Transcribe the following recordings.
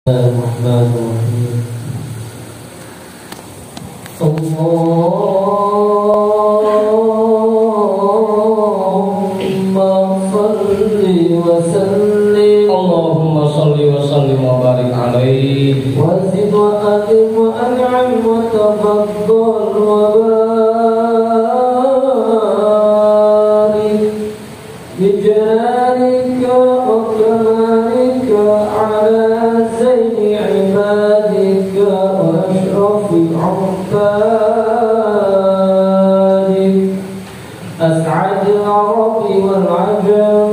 الرحمن الرحيم اللهم صل وسلم وبارك عليه وزد وأكرم وأنعم وتفضل وبارك بجلالك وكمالك على زين عبادك وأشرف عبادك أسعد العرب والعجم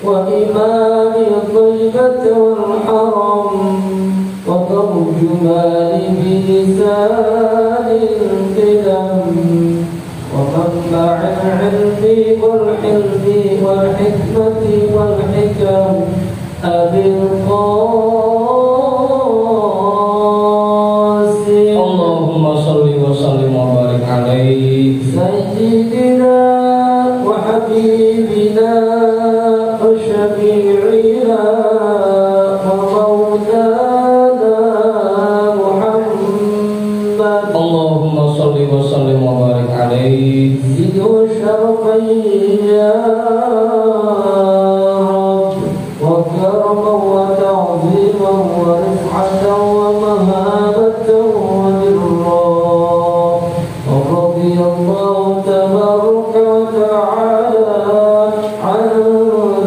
وإمام الطيبة والحرم وترجمان بلسان القدم ومنبع العلم والحلم والحكمة والحكم أبي القاسم اللهم صل وسلم وبارك عليه سيدنا وحبيبنا وشفيعنا ومولانا محمد اللهم صل وسلم وبارك عليه زد شرفا يا رب وكرما وتعظيما ورفعة ومهابة وبرا ورضي الله تبارك وتعالى عن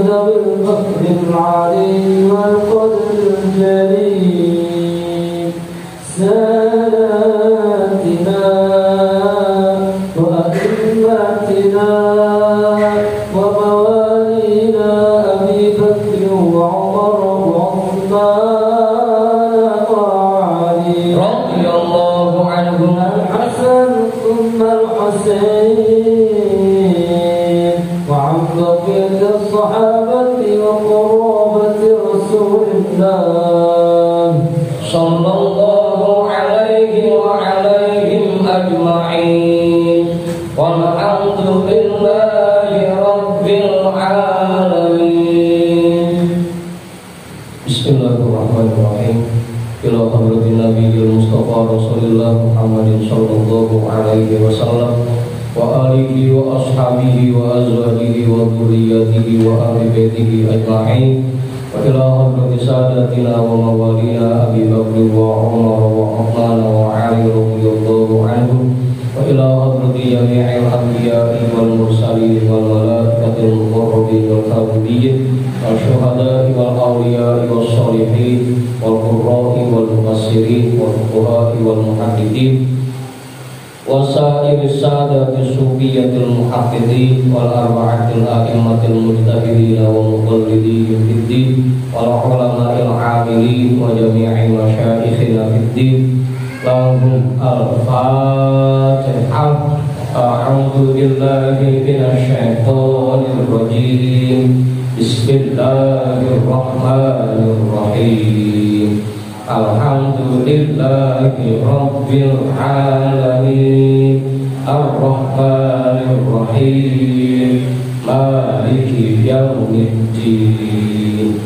ذوي الفخر العلي والقدر الجليل ساداتنا وأئمتنا وموالينا أبي بكر وعمر وعثمان وعلي رضي الله عنهم الحسن ثم الحسين وعن بقية الصحابة وقرابة رسول الله صلى الله عليه وعليهم أجمعين والحمد لله رب العالمين. Bismillahirrahmanirrahim. Ila hadratin Nabiyil Mustafa Rasulillah Muhammadin sallallahu alaihi wasallam wa alihi wa ashabihi wa azwajihi wa dhurriyyatihi wa ahli baitihi ajma'in wa ila hadratin sadatina wa mawalina Abi Bakr wa Umar wa Uthman wa Ali radhiyallahu anhum wa ila hadrati jami'il anbiya'i wal mursalin wal malaikatil muqarrabin wal katibin wal syuhada'i wal awliya'i was sholihin wal qurra'i wal mufassirin wal fuqaha'i wal muhaddithin wasairis sadati sufiyatil muhaddithin wal arba'atil a'immatil mujtahidin wa muqallidin fid din wal ulama'il 'amilin wa jami'i masyayikhina fid din lahum al-fatihah. A'udzu billahi minasy syaithanir rajim. Bismillahirrahmanirrahim. Alhamdulillahi rabbil alamin. Ar-Rahmanir Rahim. Maliki yaumiddin.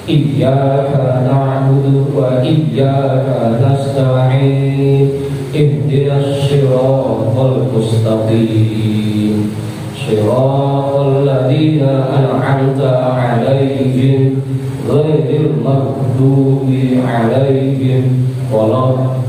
Iyyaka na'budu wa iyyaka nasta'in. Ihdinas siratal mustaqim. Siratal ladzina an'amta 'alaihim ghairil maghdubi 'alaihim waladdallin.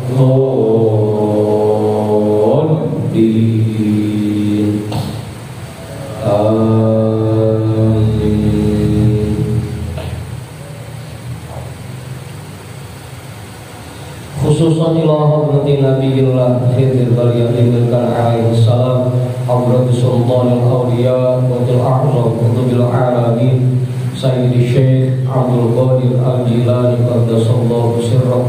Khususan ila hadrati nabiyillah khidr baliyahimilkan alaihi salam hadrati sultanil awliya watil a'zam kutubil alamin Sayyidi Syekh Abdul Qadir Al-Jilani qaddasallahu sirrah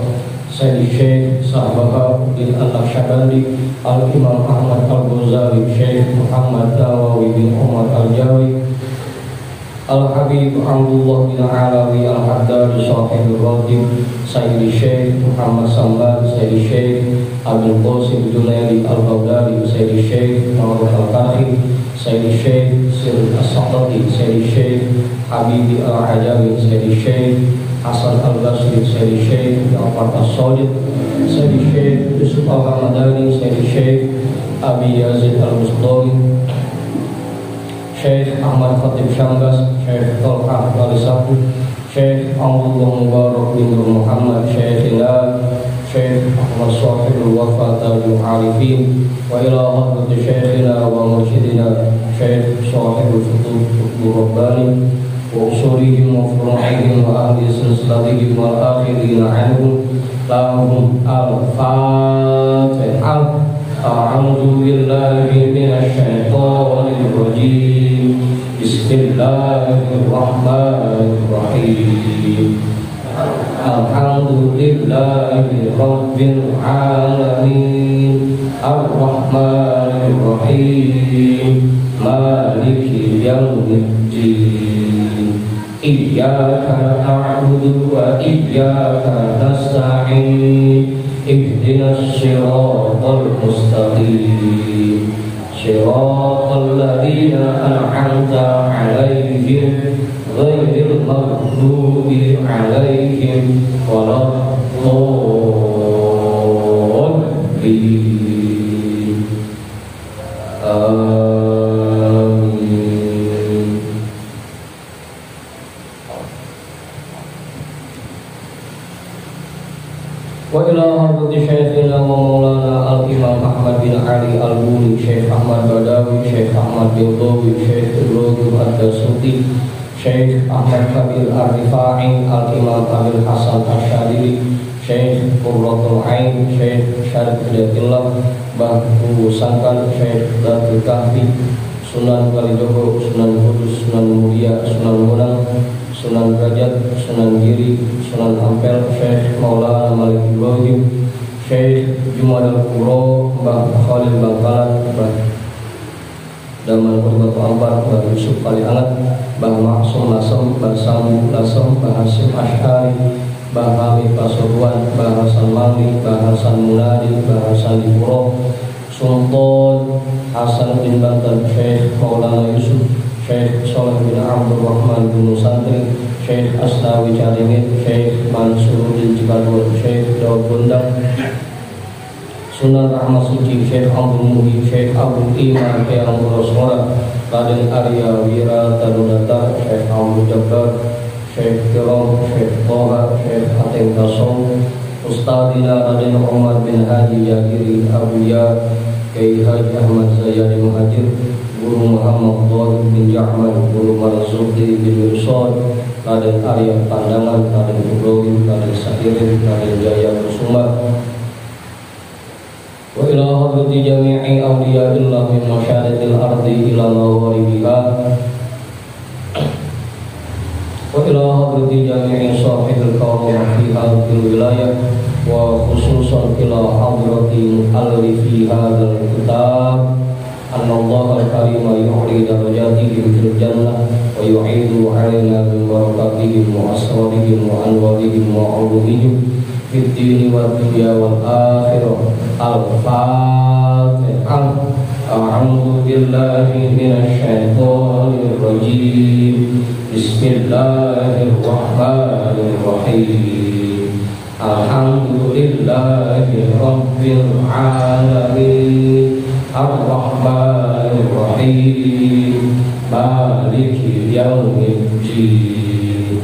Sayyidi Syekh Sahabat bin Al-Naqsyabandi Al-Imam Ahmad Al-Ghazali Syekh Muhammad Nawawi bin Umar Al-Jawi Al-Habib Abdullah bin Alawi Al-Haddad Sahibul Rajim Sayyidi Syekh Muhammad Samad Sayyidi Syekh Abdul Qasim Junaidi Al-Baghdadi Sayyidi Syekh Muhammad Al-Kafi Sayyidi Syekh Sir As-Saqati Sayyidi Syekh Habibi Al-Ajawi Sayyidi Syekh Hasan Al-Basri, Sayyidi Syekh Ja'far As-Shadiq, Sayyidi Syekh Yusuf Al-Ramadani, Sayyidi Syekh Abi Yazid Al-Mustawi, Syekh Ahmad Khatib Syambas, Syekh Tolha Walisaku, Syekh Abdullah Mubarak bin Muhammad, Syekh Hilal, Syekh Ahmad Shafirul Wafa Tajul Arifin, wa ila hadrati Syekhina wa mursyidina Syekh Shafirul Futuh Rabbani, wa usulihim wa furu'ihim wa ahli silsilatihim wal akhirina anhum lahum al-Fatihah. A'udzu billahi minasy syaithanir rajim. Bismillahirrahmanirrahim. Alhamdulillahi rabbil alamin. Ar-Rahmanir Rahim. Maliki yaumiddin. Iyyaka na'budu wa iyyaka nasta'in. Ihdinas siratal mustaqim. Siratal ladzina an'amta 'alaihim ghairil maghdubi 'alaihim waladdallin. Amin. Wa ila hadrati Syekhina wa Maulana Al-Imam Ahmad bin Ali Al-Buni, Syekh Ahmad Badawi, Syekh Ahmad bin Dawi, Syekh Ibrahim Ad-Dasuti, Syekh Ahmad Kabir Ar-Rifai, Al-Imam Abil Hasan Asyadili, Syekh Qurratul Ain, Syekh Syarif Hidayatillah, Bahru Sangkan, Syekh Datul Kahfi, Sunan Kalijogo, Sunan Kudus, Sunan Mulia, Sunan Gunung, Sunan Derajat, Sunan Giri, Sunan Ampel, Syekh Maulana Malik Ibrahim, Syekh Jumadal Kuro, Mbah Khalil Bangkalan, Mbah Daman Kurbatu Ambar, Mbah Yusuf Kaliangat, Mbah Maksum Lasem, Mbah Sambu Lasem, Mbah Hasim Ash'ari, Mbah Hamid Pasuruan, Mbah Hasan Mangli, Mbah Hasan Munadi, Mbah Hasan Dipuro, Sultan Hasan bin Banten, Syekh Maulana Yusuf, Syekh Soleh bin Abdul Rahman bin Nusantri, Syekh Asnawi Caringin, Syekh Mansur bin Jibadul, Syekh Daud Bundang, Sunan Rahmat Suci, Syekh Abdul Muhi, Syekh Abdul Iman Yang Burosmora, Raden Arya Wira Tanunata, Syekh Abdul Jabbar, Syekh Kiram, Syekh Toha, Syekh Ateng Kasom, Ustadina Raden Umar bin Haji Yagiri Abuya, Kiai Haji Ahmad Zayyadi Muhajir, Guru Muhammad Dhul bin Ja'man, Guru Marzuki bin Yusod, Raden Arya Pandangan, Raden Ibrahim, Raden Sahirin, Raden Jaya Kusuma, wa ila hadrati jami'i awliyaillah min masyariqil ardi ila magharibiha, wa ila hadrati jami'i sahibil qawmi fi hadhil wilayah, wa khususan ila hadrati al-fi hadzal kitab anna Allah al-karim yu'li darajatihim fil jannah wa yu'idu 'alaina min barakatihim wa asrarihim wa anwarihim wa 'ulumihim fid dini wad dunya wal akhirah. Al-Fatihah. A'udzu billahi minasy syaithanir rajim. Bismillahirrahmanirrahim. Alhamdulillahi rabbil alamin. Ar-Rahmanir Rahim. Maliki yaumiddin.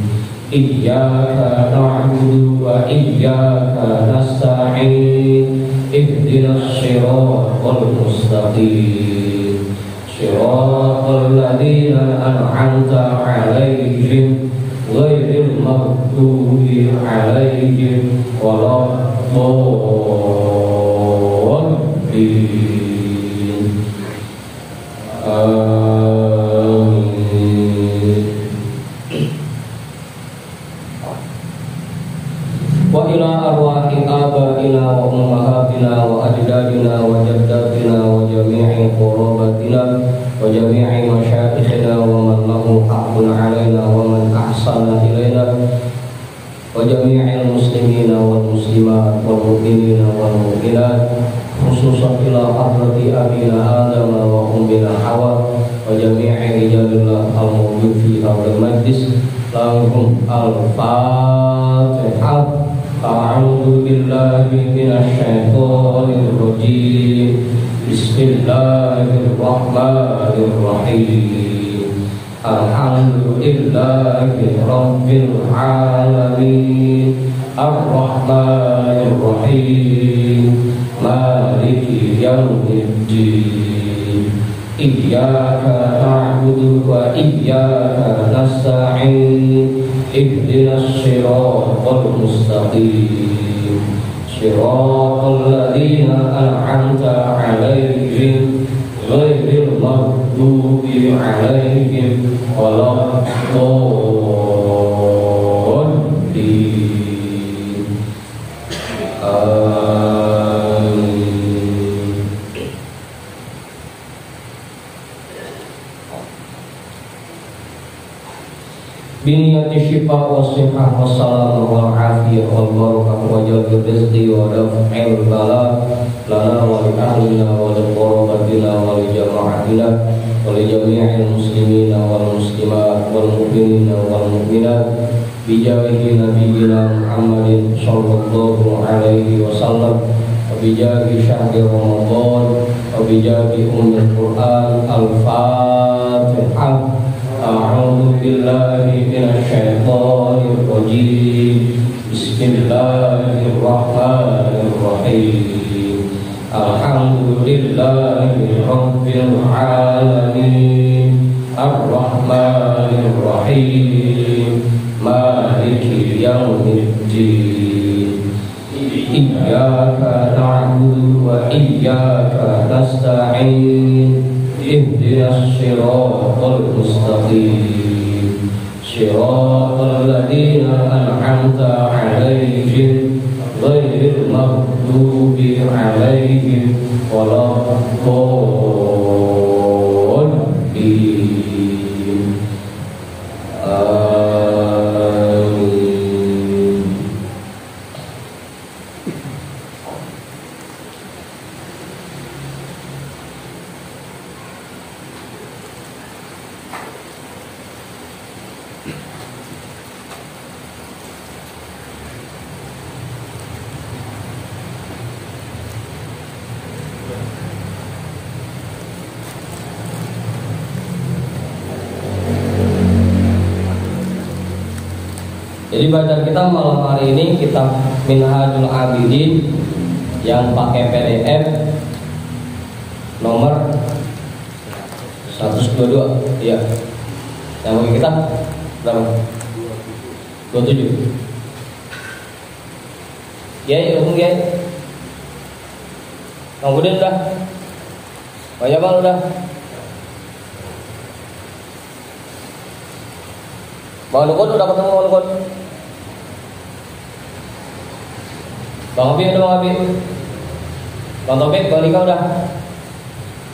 Iyyaka na'budu wa iyyaka nasta'in. Ihdinas siratal mustaqim. Siratal ladzina an'amta 'alaihim ghairil maghdubi 'alaihim waladdallin. Wa ila arwahi abaina wa ummahatina wa ajdadina wa jaddatina wa jami'i qurabatina wa jami'i masyayikhina wa man lahu haqqun 'alaina wa man ahsana ilaina wa jami'il muslimina wal muslimat wal mu'minina wal mu'minat, khususan ila hadrati abina Adam wa ummina Hawa wa jami'i rijalillah al-mawjud fi hadzal majlis lahum al-Fatihah. A'udzu billahi minasyaitonir rajim. Bismillahirrahmanirrahim. Alhamdulillahi rabbil alamin. Ar-Rahmanir Rahim. Maliki yaumiddin. Iyyaka na'budu wa iyyaka nasta'in. Ihdinas siratal mustaqim. Siratal ladzina an'amta 'alaihim ghairil maghdubi 'alaihim waladdallin. Amin. Biniyati syifa wa sihah wa salam wa afiyah wal barakah wa jalbil rizqi wa daf'il bala lana wa li ahlina wa li qarabatina wa li jama'atina wa li jami'il muslimina wal muslimat wal mu'minina wal mu'minat bi jahi nabiyyina Muhammadin sallallahu alaihi wasallam wa bi jahi syahri Ramadan wa bi jahi ummul Qur'an. Al-Fatihah. A'udzu billahi minasyaitonir rajim. Bismillahirrahmanirrahim. Alhamdulillahi rabbil alamin. Ar-Rahmanir Rahim. Maliki yaumiddin. Iyyaka na'budu wa iyyaka nasta'in. Ihdinas siratal mustaqim. Siratal ladzina an'amta 'alaihim ghairil maghdubi 'alaihim waladdallin. Amin. Jadi bacaan kita malam hari ini kitab Minhajul Abidin yang pakai PDF nomor 122. Iya. Yang pakai kitab berapa? 27. Ya, umum ya. Kemudian udah. Banyak banget udah. Bang Lukun udah ketemu Bang Lukun? Bang Abi udah Bang Abi? Bang Topik, Bang Lika udah?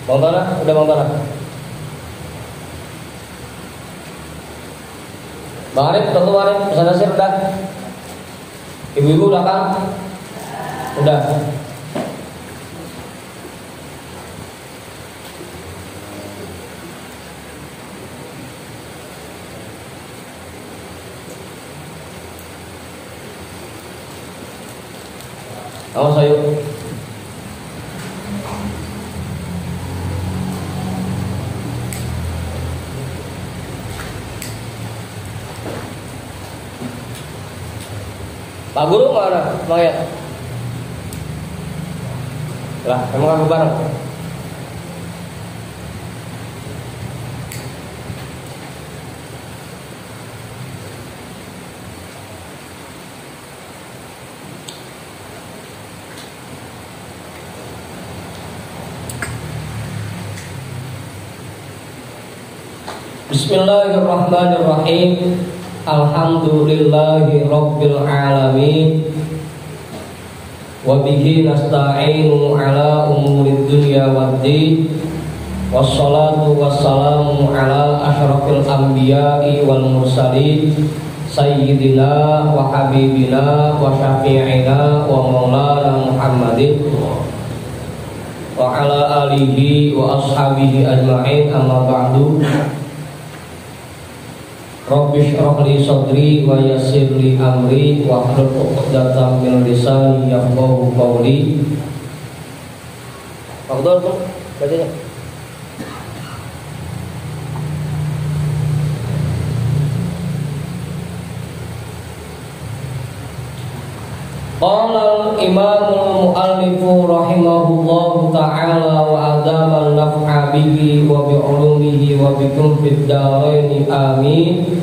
Bang Tanah? Udah Bang Tanah? Bang Arif, ketemu Arif? Pesan Nasir udah? Ibu-ibu udah kan? Udah? Awas ayo. Pak Guru mana? Mayat. Lah, emang aku bareng. Bismillahirrahmanirrahim. Alhamdulillahi rabbil alamin. Wa bihi nasta'inu ala umurid dunya waddin. Wassalatu wassalamu ala asyrafil anbiya'i wal mursalin sayyidina wa habibina wa syafi'ina wa maulana Muhammadin wa ala alihi wa ashabihi ajma'in. Amma ba'du. Rabbi shrah li sadri wa yassir li amri wahlul 'uqdatam min lisani yafqahu qawli. Fadhal tuh bacanya. Qala al-imamul muallifu rahimahullahu ta'ala wa adama an-naf'a bihi wa bi 'ulumihi wa bikum fid dharain amin.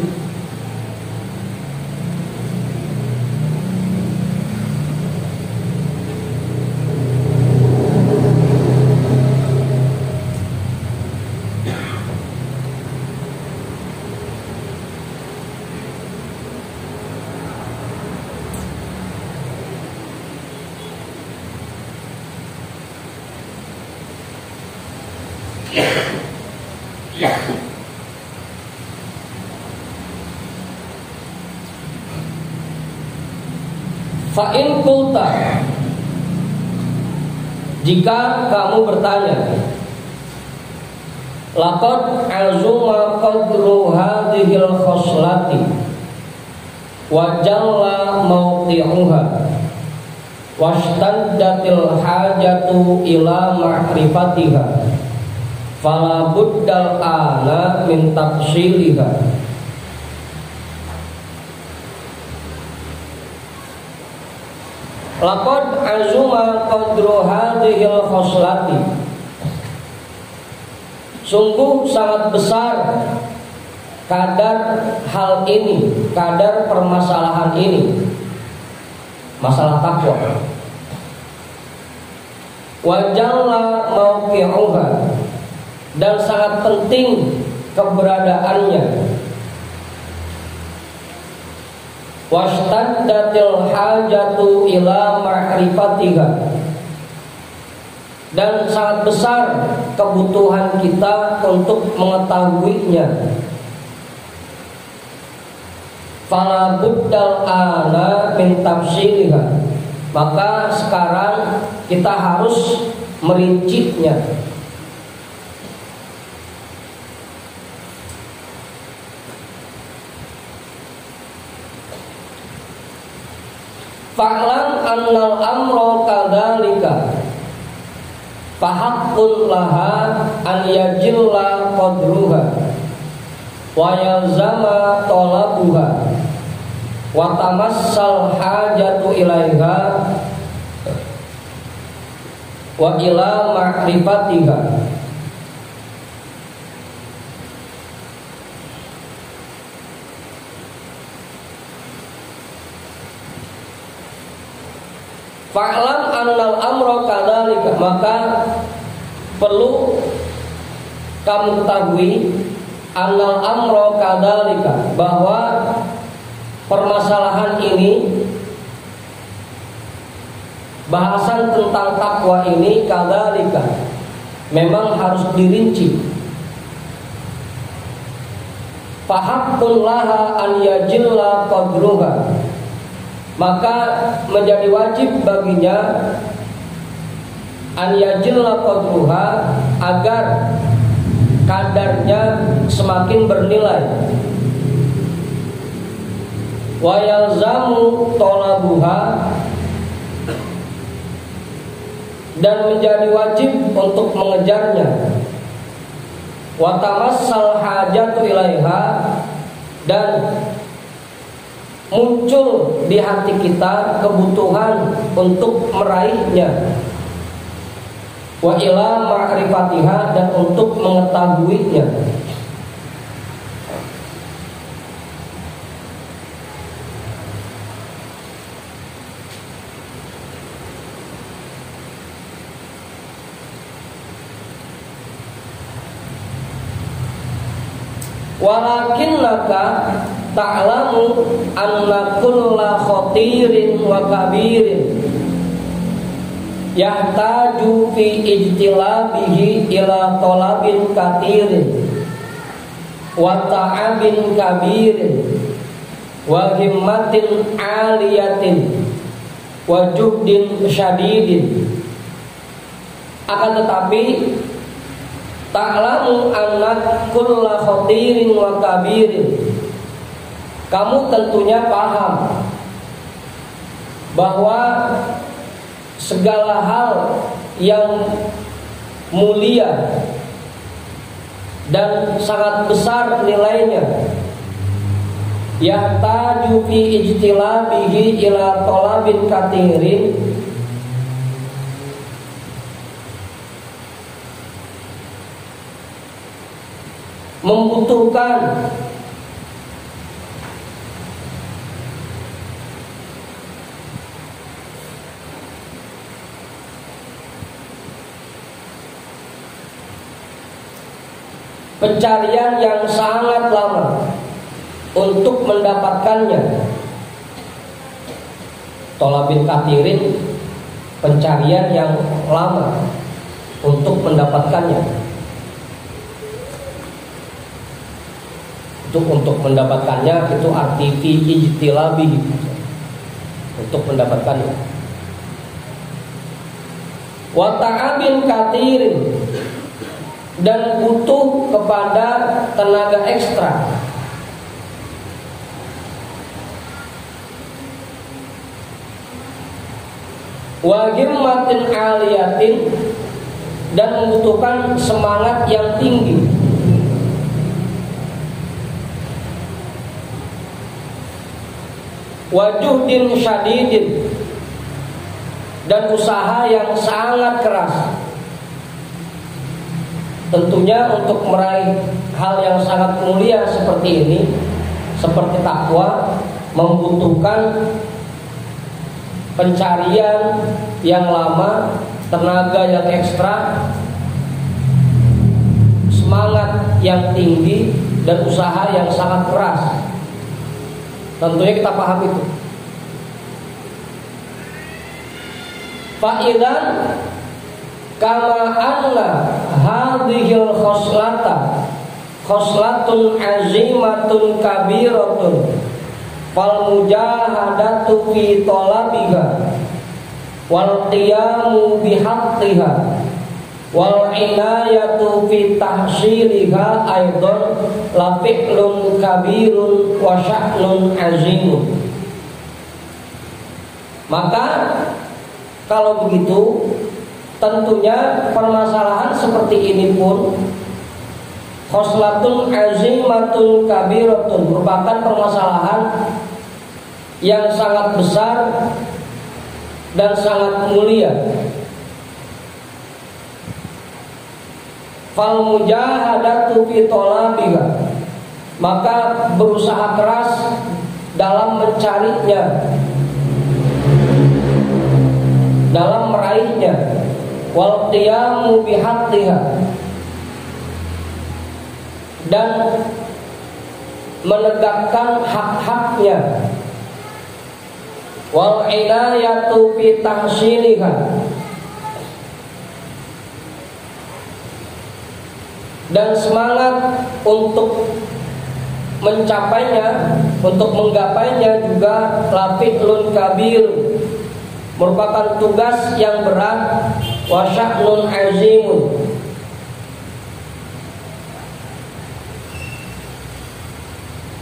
Fa'in kulta, jika kamu bertanya, laqad azuma qadru hadhil khoslati wa jalla mawqi'uha washtaddatil hajatu ila ma'rifatiha fala buddal ana min tafsiliha. Laqad azuma qadru hadhil khoslati, sungguh sangat besar kadar hal ini, kadar permasalahan ini, masalah takwa. Wa jalla mawqi'uha, dan sangat penting keberadaannya. Washtaddatil hajatu ila ma'rifatiha, dan sangat besar kebutuhan kita untuk mengetahuinya. Fala buddal ana min tafsiliha, maka sekarang kita harus merincinya. Fa'lam annal amra kadzalika fahaqqun laha an yajilla qadruha wa yalzama talabuha wa tamassal hajatu ilaiha wa ila ma'rifatiha. Fa'lam annal amra kadzalika, maka perlu kamu ketahui annal amra kadzalika, bahwa permasalahan ini, bahasan tentang takwa ini kadzalika, memang harus dirinci. Fahaqqun laha an yajilla qadruha, maka menjadi wajib baginya an yajilla qadruha, agar kadarnya semakin bernilai. Wa yalzamu talabuha, dan menjadi wajib untuk mengejarnya. Wa tamassal hajatu ilaiha, dan muncul di hati kita kebutuhan untuk meraihnya. Wa ila ma'rifatiha, dan untuk mengetahuinya. Walakinnaka ta'lamu anna kulla khatirin wa kabirin yahtaju fi ijtilabihi ila talabin katirin wa ta'abin kabirin wa himmatin aliyatin wa juhdin syadidin. Akan tetapi ta'lamu anna kulla khatirin wa kabirin, kamu tentunya paham bahwa segala hal yang mulia dan sangat besar nilainya yahtaju fi ijtilabihi ila talabin katirin, membutuhkan pencarian yang sangat lama untuk mendapatkannya. Tolabin katirin, pencarian yang lama untuk mendapatkannya. Untuk mendapatkannya itu arti fi ijtilabi, untuk mendapatkannya. Wa ta'abin katirin, dan butuh kepada tenaga ekstra. Wa himmatin aliyatin, dan membutuhkan semangat yang tinggi. Wa juhdin syadidin, dan usaha yang sangat keras. Tentunya untuk meraih hal yang sangat mulia seperti ini, seperti takwa, membutuhkan pencarian yang lama, tenaga yang ekstra, semangat yang tinggi, dan usaha yang sangat keras. Tentunya kita paham itu. Fa'idan kama anna hadhil khoslata khoslatun azimatun kabiratun fal mujahadatu fi talabiha wal qiyamu bihaqqiha wal inayatu fi tahsiliha aidan la fi'lun kabirun wa sya'nun azimun. Maka kalau begitu, tentunya permasalahan seperti ini pun khoslatun azimatun kabiratun, merupakan permasalahan yang sangat besar dan sangat mulia. Fal mujahadatu fi talabiha, maka berusaha keras dalam mencarinya, dalam meraihnya. Wal qiyamu bihaqqiha, dan menegakkan hak-haknya. Wal inayatu fi tahsiliha, dan semangat untuk mencapainya, untuk menggapainya juga lafi'lun kabir, merupakan tugas yang berat, wa sya'nun azimun,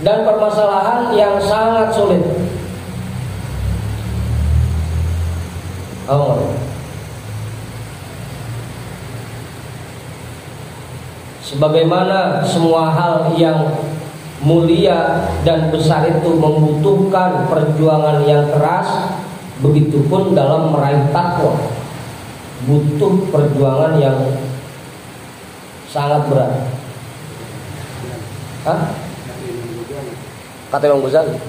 dan permasalahan yang sangat sulit. Sebagaimana semua hal yang mulia dan besar itu membutuhkan perjuangan yang keras, begitupun dalam meraih takwa butuh perjuangan yang sangat berat. Kata Imam Ghazali.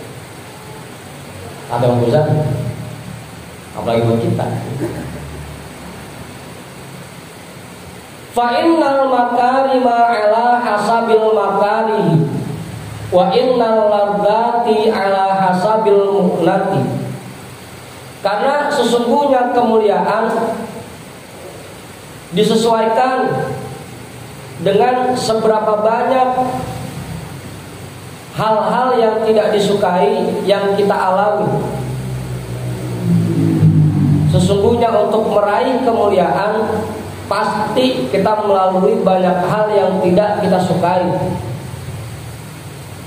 Apalagi buat kita. Fa innal makarima ala hasabil makarihi wa innal ladzati ala hasabil mu'nati. Karena sesungguhnya kemuliaan disesuaikan dengan seberapa banyak hal-hal yang tidak disukai yang kita alami. Sesungguhnya untuk meraih kemuliaan pasti kita melalui banyak hal yang tidak kita sukai.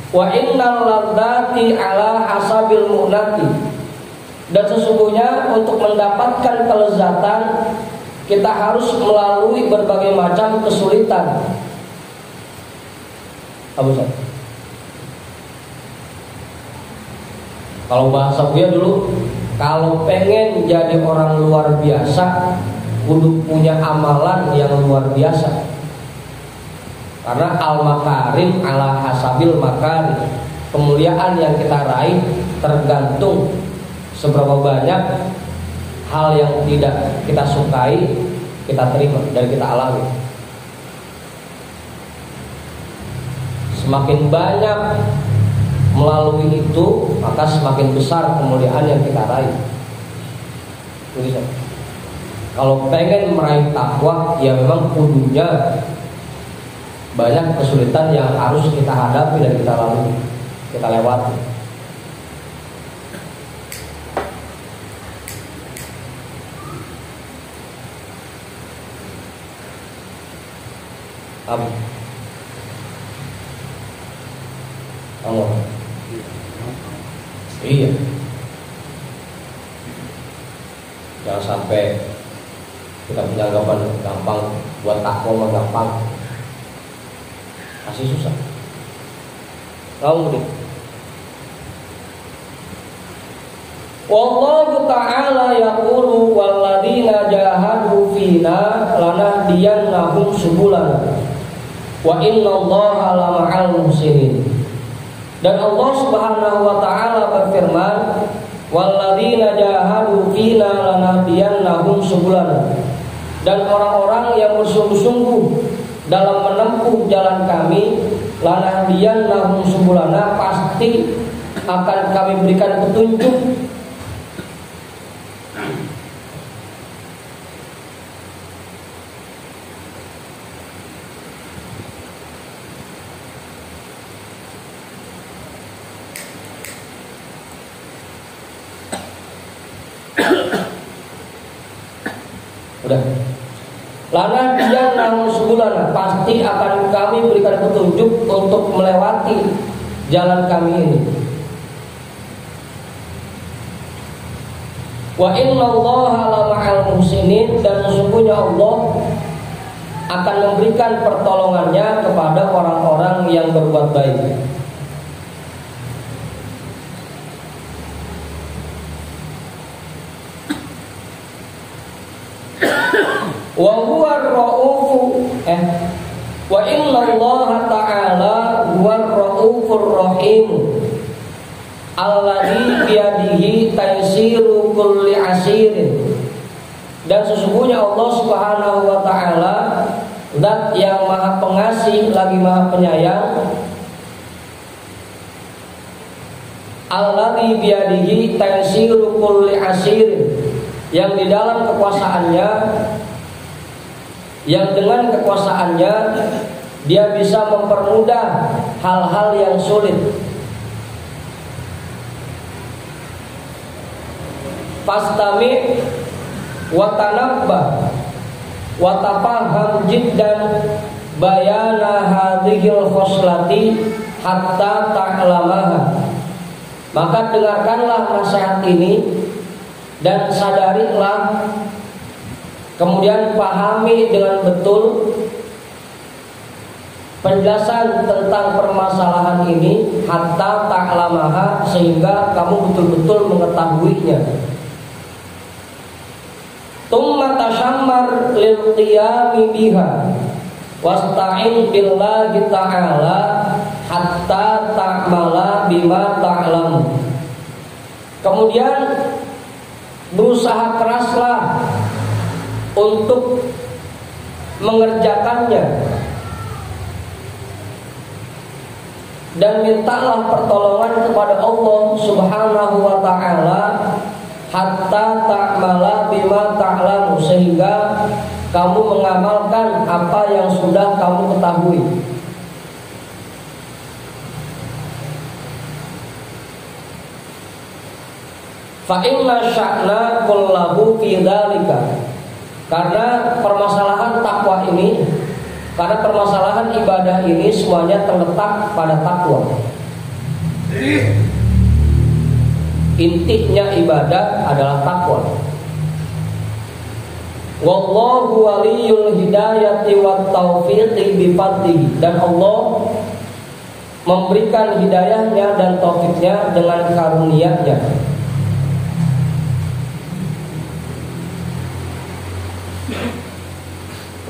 Wa innal ladzati ala hasabil mu'nati. Dan sesungguhnya untuk mendapatkan kelezatan kita harus melalui berbagai macam kesulitan. Abu Ustaz, kalau bahasa Buya dulu, kalau pengen jadi orang luar biasa kudu punya amalan yang luar biasa. Karena al-makarim ala hasabil makarim, kemuliaan yang kita raih tergantung seberapa banyak hal yang tidak kita sukai kita terima dan kita alami. Semakin banyak melalui itu, maka semakin besar kemuliaan yang kita raih. Begitu. Kalau pengen meraih takwa, ya memang kudunya banyak kesulitan yang harus kita hadapi dan kita lalui, kita lewati. Amin. Kamu? Iya. Jangan sampai kita punya anggapan gampang, buat takwa mah gampang, masih susah. Kamu nih. Wallahu ta'ala yaqulu walladzina jahadu fina lanahdiyannahum subulana wa innallaha lama'al muhsinin. Dan Allah Subhanahu wa taala berfirman, walladzina jahadu fina lanahdiyannahum subulana. Dan orang-orang yang bersungguh-sungguh dalam menempuh jalan kami, lanahdiyannahum subulana, pasti akan kami berikan petunjuk. Udah. Lana dia nang subulana, pasti akan kami berikan petunjuk untuk melewati jalan kami ini. Wa innallaha lama'al muhsinin, dan sesungguhnya Allah akan memberikan pertolongannya kepada orang-orang yang berbuat baik. Wa huwa ar-ra'ufu wa innallaha ta'ala huwa ar-ra'ufur rahim alladzi biyadihi taysiru kulli asirin. Dan sesungguhnya Allah Subhanahu wa taala zat yang maha pengasih lagi maha penyayang, alladzi biyadihi taysiru kulli asirin, yang di dalam kekuasaannya, yang dengan kekuasaannya dia bisa mempermudah hal-hal yang sulit. Fastami wa tanabbah wa tafahham jiddan bayana hadhil khoslati hatta ta'lamaha. Maka dengarkanlah nasihat ini dan sadarilah, kemudian pahami dengan betul penjelasan tentang permasalahan ini, hatta ta'lamaha, sehingga kamu betul-betul mengetahuinya. Tumma tashammar lil qiyami biha wasta'in billahi ta'ala hatta ta'mala bima ta'lamu. Kemudian berusaha keraslah untuk mengerjakannya, dan mintalah pertolongan kepada Allah Subhanahu wa ta'ala hatta ta'mala bima ta'lamu, sehingga kamu mengamalkan apa yang sudah kamu ketahui. Fa inna sya'na kullahu fi dzalika. Karena permasalahan takwa ini, karena permasalahan ibadah ini semuanya terletak pada takwa. Intinya ibadah adalah takwa. Wallahu waliyul hidayati wat taufiqi bi fadlihi, dan Allah memberikan hidayahnya dan taufiknya dengan karunia-Nya.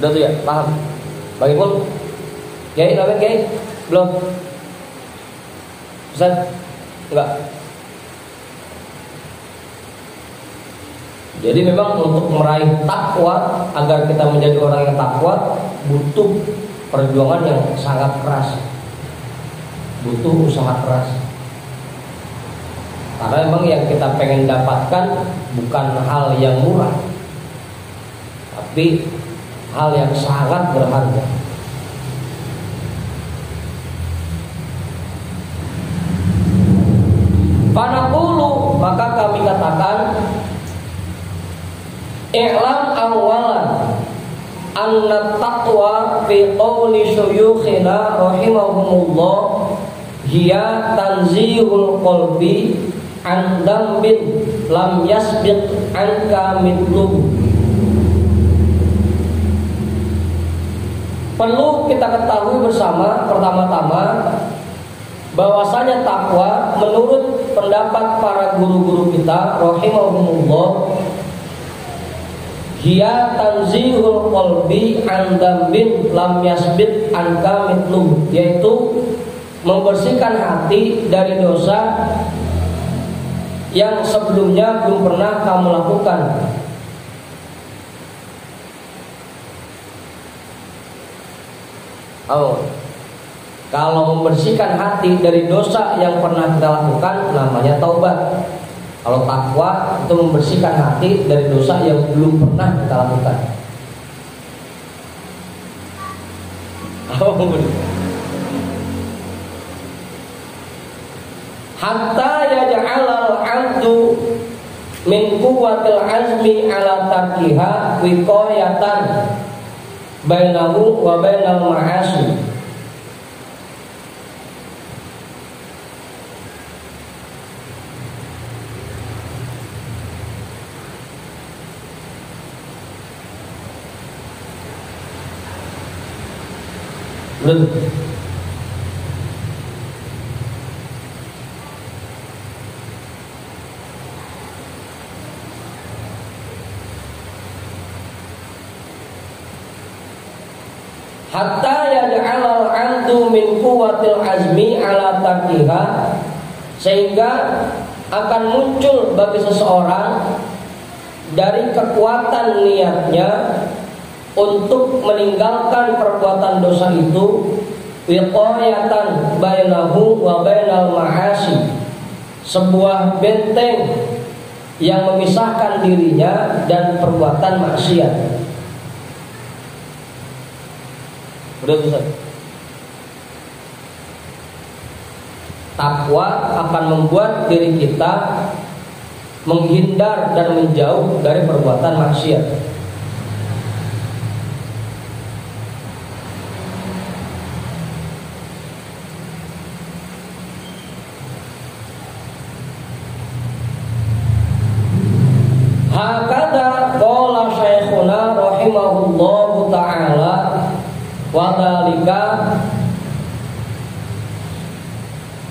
Udah tuh ya, paham? Bagi pun Kiai, namanya Kiai? Belum? Ustaz? Enggak? Jadi memang untuk meraih takwa, agar kita menjadi orang yang takwa, butuh perjuangan yang sangat keras, butuh usaha keras. Karena memang yang kita pengen dapatkan bukan hal yang murah, tapi hal yang sangat berharga. Fanaqulu, maka kami katakan, i'lam awalan anna taqwa fi qawli syuyukhina rahimahumullah hiya tanzihul qalbi an dambin lam yasbiq anka mithluhu. Perlu kita ketahui bersama, pertama-tama, bahwasanya takwa menurut pendapat para guru-guru kita rahimahumullah hiya tanzihul qalbi an dambin lam yasbit anka mithluhu, yaitu membersihkan hati dari dosa yang sebelumnya belum pernah kamu lakukan. Kalau membersihkan hati dari dosa yang pernah kita lakukan namanya taubat. Kalau takwa itu membersihkan hati dari dosa yang belum pernah kita lakukan. Hatta yaj'alal 'abdu min quwwatil 'azmi 'ala tarkiha wiqayatan bainahu wa bainal ma'asi. Hatta yaj'alal 'abdu min quwwatil 'azmi 'ala tarkiha, sehingga akan muncul bagi seseorang dari kekuatan niatnya untuk meninggalkan perbuatan dosa itu, wiqayatan bainahu wa bainal ma'asi, sebuah benteng yang memisahkan dirinya dan perbuatan maksiat. Udah Ustaz. Takwa akan membuat diri kita menghindar dan menjauh dari perbuatan maksiat. Hakadha qala syekhuna rahimahullahu ta'ala wa dzalika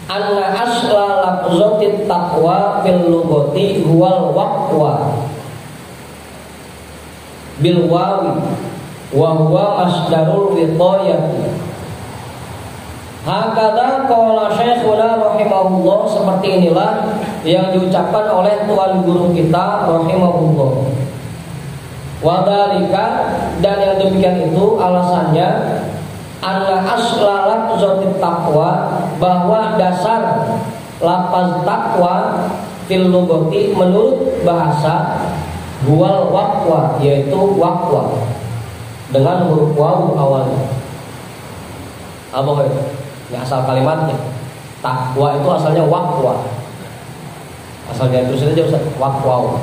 anna asla lafzatit taqwa fil lughati huwal waqwa bil wawi wa huwa masdarul wiqayati. Hakadha qala syekhuna rahimahullah, seperti inilah yang diucapkan oleh tuan guru kita rahimahullah. Wa dzalika, dan yang demikian itu alasannya, anna asla lafzatit taqwa, bahwa dasar lafaz takwa fil lughati menurut bahasa huwal waqwa, yaitu waqwa dengan huruf waw awalnya. Apa itu? Ini asal kalimatnya. Takwa itu asalnya waqwa. Asal dia terus aja Ustaz, waqwa.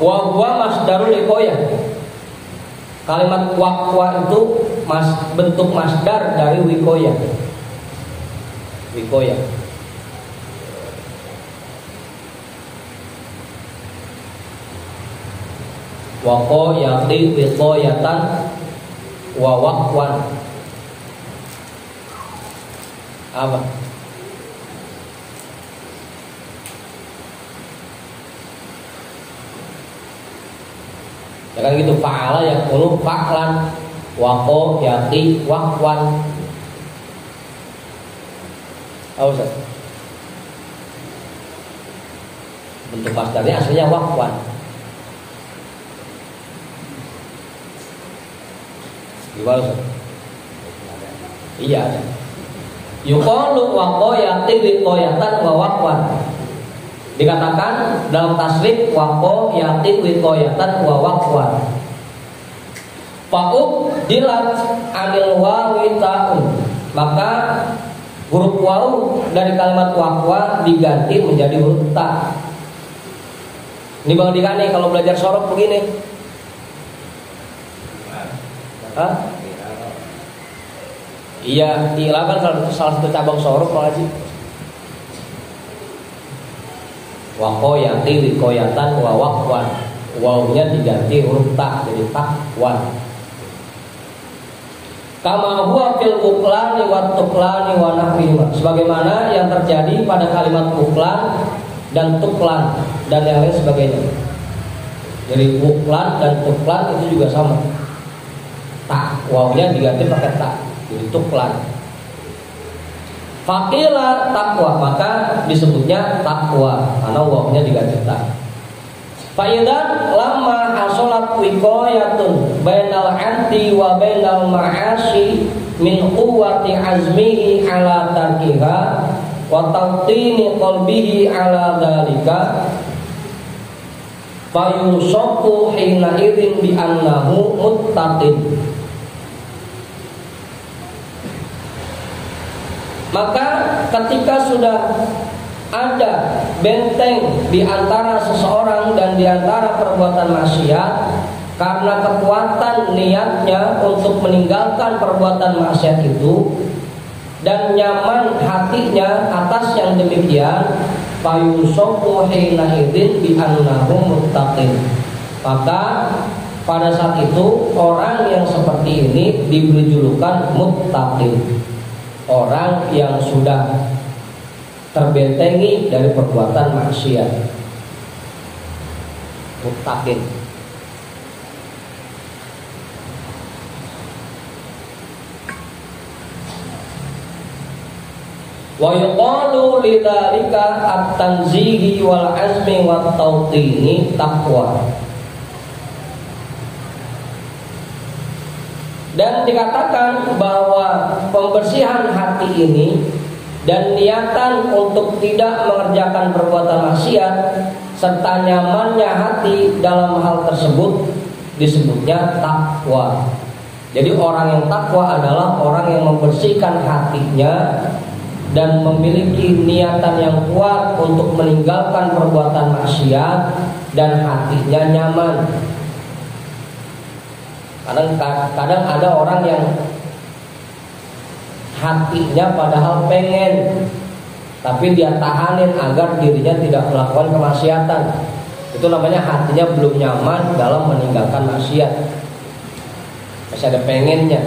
Wa huwa masdarul wiqayah. Kalimat waqwa itu bentuk masdar dari wikoya. Wikoya. Waqo yaqi wikoyatan wa waqwan. Apa? Ya kan gitu, fa'ala yakunu fa'lan, waqo yaqi waqwan. Oh, Ustaz. Bentuk masdarnya aslinya waqwan. Gimana, Ustaz? Iya ada. Yuqalu waqo yaqi wiqayatan wa waqwan. Dikatakan dalam tasrif waqo yaqi wiqayatan wa waqwan. Fa'ub dilat anil wawi ta'un. Maka huruf waw dari kalimat waqwa diganti menjadi huruf ta. Ini Bang Dika nih kalau belajar sorok begini. Hah? Iya, ilah kan salah satu cabang sorok Bang Haji. Waqo yaqi wiqayatan wa waqwan. Wawnya diganti huruf ta jadi taqwan. Kama huwa fil uqlani wa tuqlani wa nahwihima. Sebagaimana yang terjadi pada kalimat uqlan dan tuqlan dan yang lain sebagainya. Jadi uqlan dan tuqlan itu juga sama. Ta, wawnya diganti pakai ta jadi tuqlan. Faqila taqwa, maka disebutnya taqwa karena wawnya diganti ta. Faidan lama hasolat wiqayatun bainal anti wa bainal ma'asi min quwwati azmihi ala tarkiha wa tawtini qalbihi ala dhalika fayusaqqu hina idzin bi annahu muttaqin. Maka ketika sudah ada benteng di antara seseorang dan di antara perbuatan maksiat karena kekuatan niatnya untuk meninggalkan perbuatan maksiat itu dan nyaman hatinya atas yang demikian, fayusaqqu hina idzin bi annahu muttaqin. Maka pada saat itu orang yang seperti ini diberi julukan muttaqin. Orang yang sudah terbentengi dari perbuatan maksiat, muttaqin. Wa yuqalu lidzalika at-tanzihi wal azmi wat tawtini taqwa. Dan dikatakan bahwa pembersihan hati ini dan niatan untuk tidak mengerjakan perbuatan maksiat serta nyamannya hati dalam hal tersebut disebutnya takwa. Jadi orang yang takwa adalah orang yang membersihkan hatinya dan memiliki niatan yang kuat untuk meninggalkan perbuatan maksiat dan hatinya nyaman. Kadang ada orang yang hatinya padahal pengen, tapi dia tahanin agar dirinya tidak melakukan kemaksiatan. Itu namanya hatinya belum nyaman dalam meninggalkan maksiat, masih ada pengennya.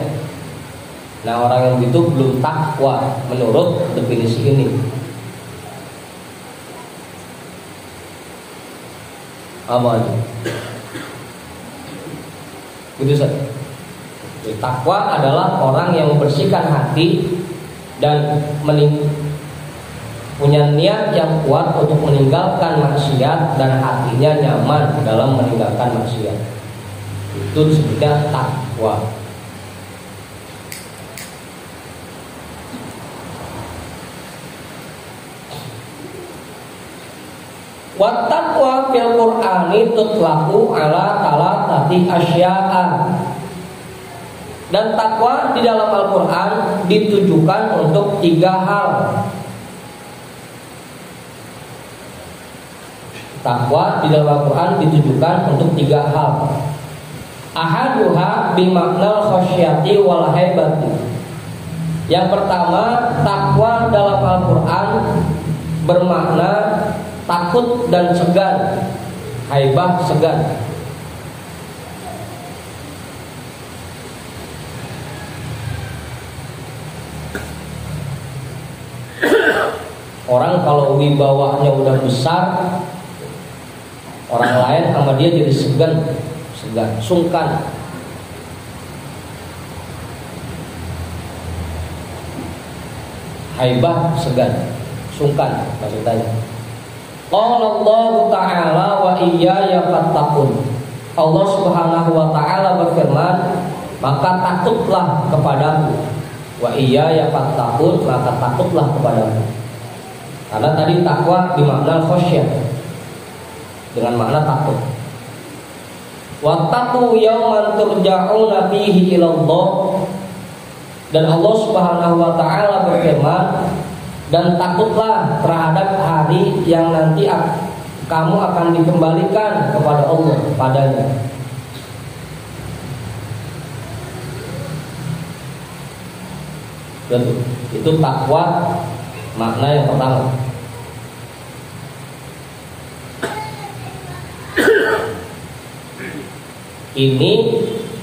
Nah, orang yang itu belum takwa menurut definisi ini. Apa itu? Gitu saja. Takwa adalah orang yang membersihkan hati dan punya niat yang kuat untuk meninggalkan maksiat dan hatinya nyaman dalam meninggalkan maksiat. Itu disebutnya takwa. Wa taqwa fil Qur'ani tutlaqu ala thalathati asya'a. Dan takwa di dalam Al-Qur'an ditujukan untuk 3 hal. Takwa di dalam Al-Qur'an ditujukan untuk 3 hal. Ahaduha bimaknal khasyati wal haibati. Yang pertama, takwa dalam Al-Quran bermakna takut dan segan. Haibah, segan. Orang kalau wibawanya udah besar, orang lain sama dia jadi segan, sungkan. Haibah, segan, sungkan maksudnya. Qala Allah Ta'ala wa iyaya fattaqun. Allah Subhanahu wa taala berfirman, maka takutlah kepadaku. Wa iyaya fattaqun, maka takutlah kepadaku. Karena tadi takwa bermakna khasyah, dengan makna takut. Wattaqu yauman turja'una fihi ila Allah. Dan Allah Subhanahu wa taala berfirman, dan takutlah terhadap hari yang nanti kamu akan dikembalikan kepada Allah padanya. Dan itu takwa makna yang pertama. Ini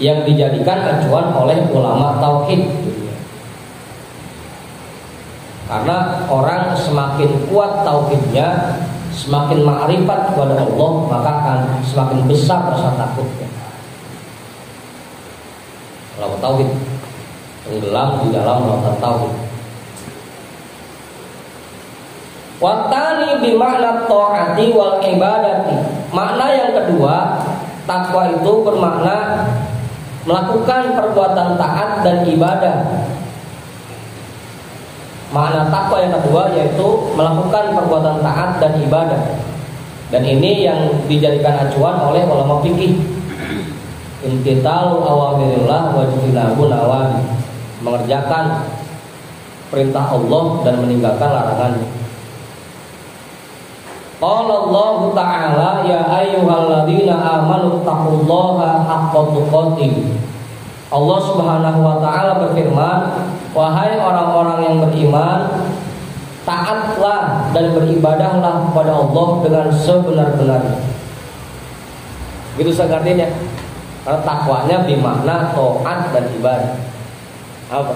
yang dijadikan acuan oleh ulama tauhid. Karena orang semakin kuat tauhidnya, semakin ma'rifat kepada Allah, maka akan semakin besar rasa takutnya. Kalau tauhid tenggelam di dalam lautan tauhid. Watani bimakna ta'ati wal ibadati. Makna yang kedua, takwa itu bermakna melakukan perbuatan taat dan ibadah. Makna takwa yang kedua yaitu melakukan perbuatan taat dan ibadah. Dan ini yang dijadikan acuan oleh ulama fikih. Imtithalu awamirillah wa jtinabu nawahi. Mengerjakan perintah Allah dan meninggalkan larangannya. Qala Allah Ta'ala ya ayyuhalladzina amanu taqullaha haqqa tuqatih. Allah Subhanahu wa taala berfirman, wahai orang-orang yang beriman, taatlah dan beribadahlah kepada Allah dengan sebenar-benarnya. Gitu artinya. Karena takwanya bermakna taat dan ibadah. Apa?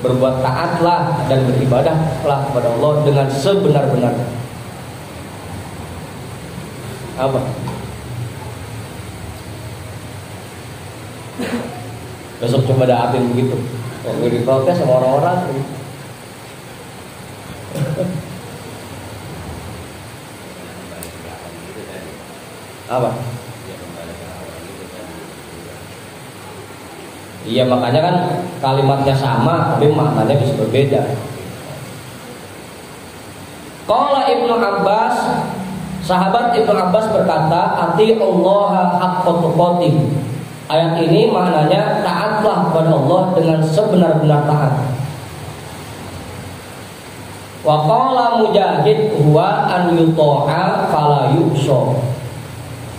Berbuat taatlah dan beribadahlah kepada Allah dengan sebenar-benarnya. Apa? Besok coba daatin begitu. Gue diprotes sama orang-orang. Apa? Iya, makanya kan kalimatnya sama tapi maknanya bisa berbeda. Qala Ibnu Abbas, sahabat Ibnu Abbas berkata, atiullaha haqqa tuqatih. Ayat ini maknanya taatlah kepada Allah dengan sebenar-benar taat. Wa qala Mujahid huwa an yuta'a fala yu'sa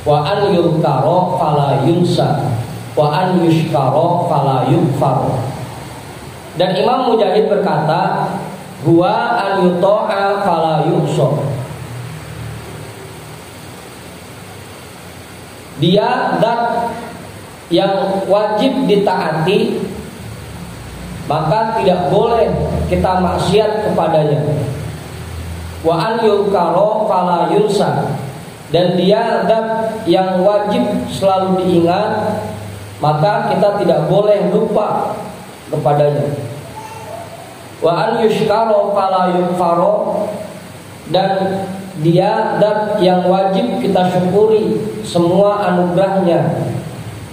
wa an yuzkara fala yunsa wa an yushkara fala yukfar. Dan Imam Mujahid berkata, huwa an yuta'a fala yu'sa. Dia zat yang wajib ditaati, maka tidak boleh kita maksiat kepadanya. Wa an yuzkara fala yunsa. Dan dia zat yang wajib selalu diingat, maka kita tidak boleh lupa kepadanya. Wa an yushkara fala yukfaro. Dan dia zat yang wajib kita syukuri semua anugerahnya.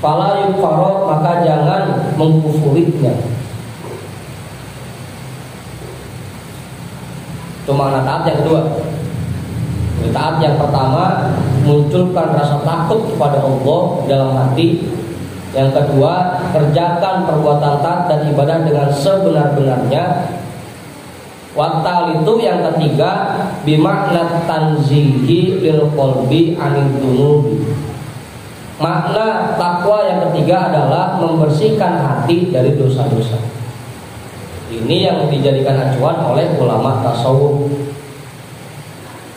Fala yukfaro, maka jangan mengkufurinya. Itu makna taat yang kedua. Taat yang pertama munculkan rasa takut kepada Allah dalam hati. Yang kedua, kerjakan perbuatan taat dan ibadah dengan sebenar-benarnya. Watal itu yang ketiga, bimakna tanzihi lil qalbi anid dunubi. Makna takwa yang ketiga adalah membersihkan hati dari dosa-dosa. Ini yang dijadikan acuan oleh ulama tasawuf.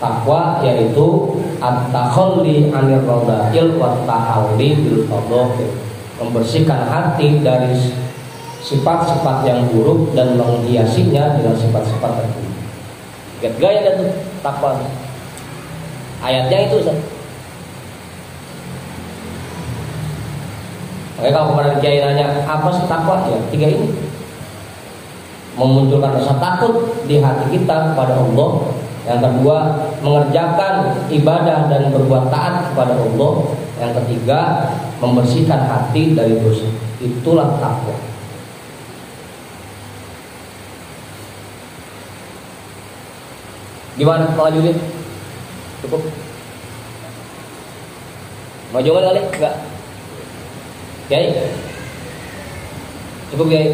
Takwa yaitu at-takhalli 'anil radha'il wa tahalli bil fadhil. Membersihkan hati dari sifat-sifat yang buruk dan menghiasinya dengan sifat-sifat terpuji. Gaya itu takwa. Ayatnya itu Ustaz. Oke, kalau kemarin kiai nanya apa sih takwa, ya 3 ini. Memunculkan rasa takut di hati kita kepada Allah. Yang kedua, mengerjakan ibadah dan berbuat taat kepada Allah. Yang ketiga, membersihkan hati dari dosa. Itulah takwa. Gimana kalau lanjutin? Cukup? Mau jawaban kali? Enggak? Kiai? Cukup Kiai?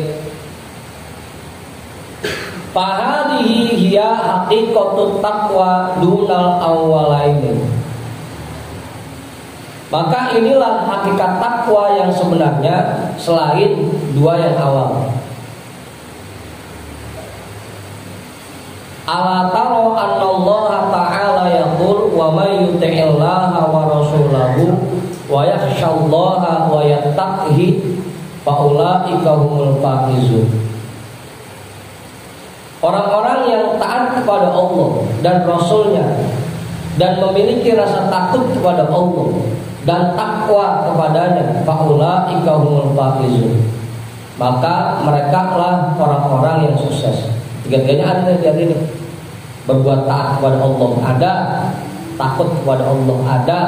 Fahadihi hiya haqiqatut taqwa dunal awwalaini. Maka inilah hakikat takwa yang sebenarnya selain 2 yang awal. Ala taro anna Allah ta'ala yaqul wa may yuti'illaha wa rasulahu wa yakhshallaha wa yattaqhi fa ulaika humul faizun. Orang-orang yang taat kepada Allah dan Rasulnya dan memiliki rasa takut kepada Allah dan takwa kepadanya, fa ulaika humul faizun. Maka mereka lah orang-orang yang sukses. Tiga-tiganya ada di ini. Berbuat taat kepada Allah ada, takut kepada Allah ada,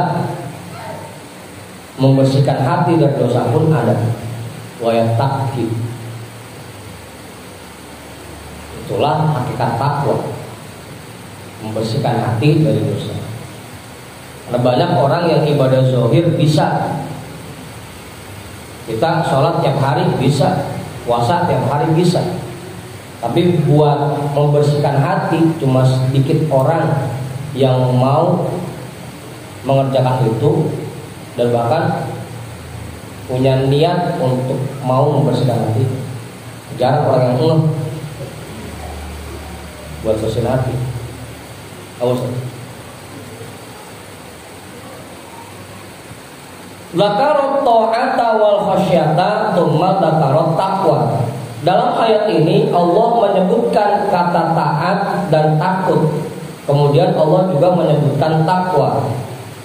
membersihkan hati dari dosa pun ada. Wa yattaqi. Itulah hakikat takwa, membersihkan hati dari dosa. Ada banyak orang yang ibadah zahir bisa. Kita sholat tiap hari bisa, puasa tiap hari bisa. Tapi buat membersihkan hati cuma sedikit orang yang mau mengerjakan itu dan bahkan punya niat untuk mau membersihkan hati. Jarang orang yang ngeh buat bersihkan hati. Awas. Zakarut ta'ata wal khasyata tsumma zakarut taqwa. Dalam ayat ini Allah menyebutkan kata taat dan takut. Kemudian Allah juga menyebutkan takwa.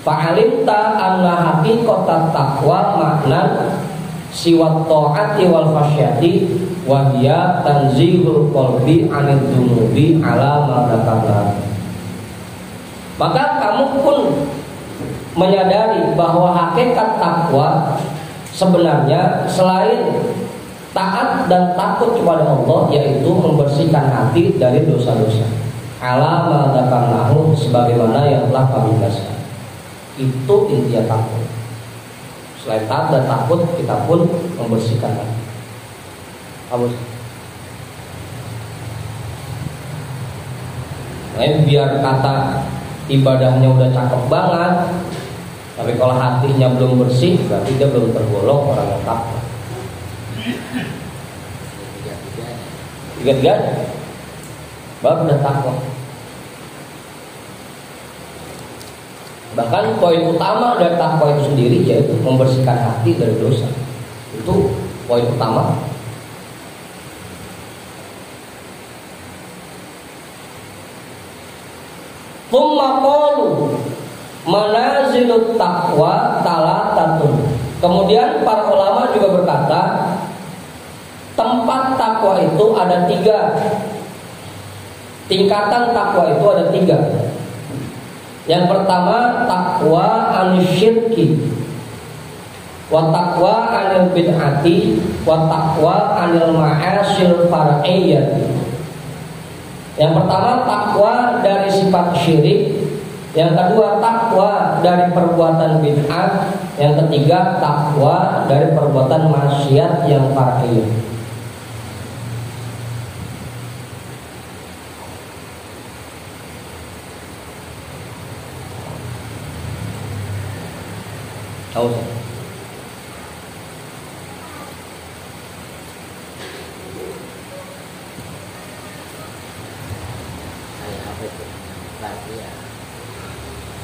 Fa'alimta anna haqiqatat taqwa makna siwa ta'ati wal khasyati wa hiya tanzihul qalbi 'anil dzunubi 'ala ma dzakarna. Maka kamu pun menyadari bahwa hakikat takwa sebenarnya selain taat dan takut kepada Allah, yaitu membersihkan hati dari dosa-dosa. Ala ma dzakarnahu, sebagaimana yang telah kami jelaskan. Itu intinya takut. Selain taat dan takut, kita pun membersihkan hati. Nah, biar kata ibadahnya udah cakep banget, tapi kalau hatinya belum bersih, berarti dia belum tergolong orang yang takwa. Tiga-tiganya baru udah takwa. Bahkan poin utama dari takwa itu sendiri yaitu membersihkan hati dari dosa. Itu poin utama. Tsumma qalu manazilut taqwa talatatun. Kemudian para ulama juga berkata, tempat takwa itu ada 3. Tingkatan takwa itu ada 3. Yang pertama takwa anisyirki, wa takwa anil bid'ati, wa takwa anil ma'asil far'iyyati. Yang pertama takwa dari sifat syirik, yang kedua takwa dari perbuatan bid'ah, yang ketiga takwa dari perbuatan maksiat yang far'iyah. Tahu?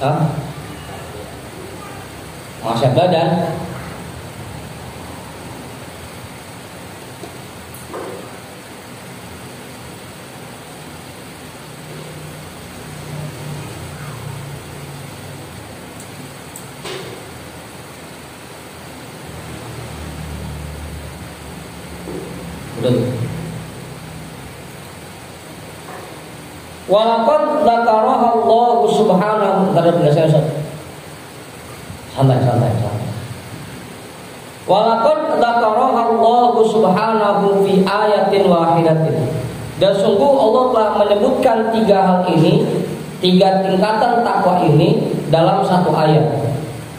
Hah? Masih badan. Walaqad dzakaraha Allah subhanahu terhadap saya santai. Walaqad dzakaraha Allah subhanahu fi ayatin wahidatin. Dan sungguh Allah telah menyebutkan tiga hal ini, tiga tingkatan takwa ini dalam satu ayat.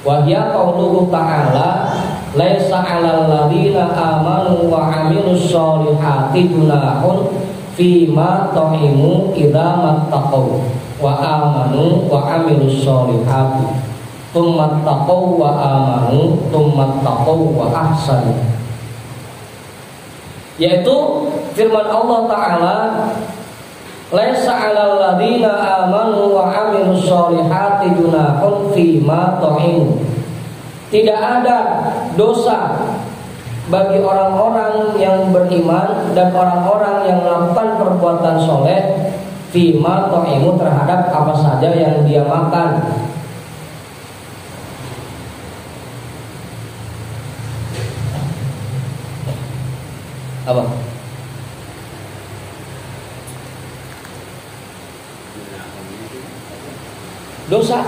Wa hiya qauluhu ta'ala laisa 'alal ladzina amanu wa 'amilus sholihati junahun fima ta'imu idza mattaqau wa amanu wa 'amilus sholihati tsumma taqau wa amanu tsumma taqau wa ahsanu. Yaitu firman Allah Ta'ala laisa 'alal ladzina amanu wa 'amilus sholihati junahun fima ta'imu. Tidak ada dosa bagi orang-orang yang beriman dan orang-orang yang melakukan perbuatan soleh fima ta'imu terhadap apa saja yang dia makan. Apa? Dosa.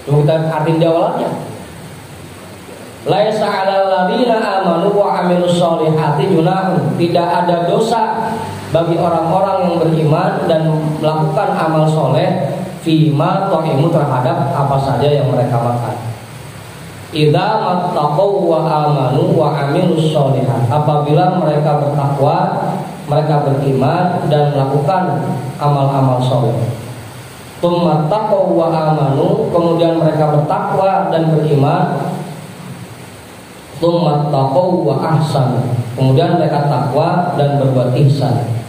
Cuma kita artiin jawabannya. Laisa 'alal ladzina amanu wa 'amilus sholihati junahun. Tidak ada dosa bagi orang-orang yang beriman dan melakukan amal soleh fima ta'imu terhadap apa saja yang mereka makan. Idza mattaqau wa amanu wa 'amilus sholihat. Apabila mereka bertakwa, mereka beriman dan melakukan amal-amal soleh. Tsumma taqau wa amanu, kemudian mereka bertakwa dan beriman. Tsumma taqau wa ahsan, kemudian mereka takwa dan berbuat ihsan.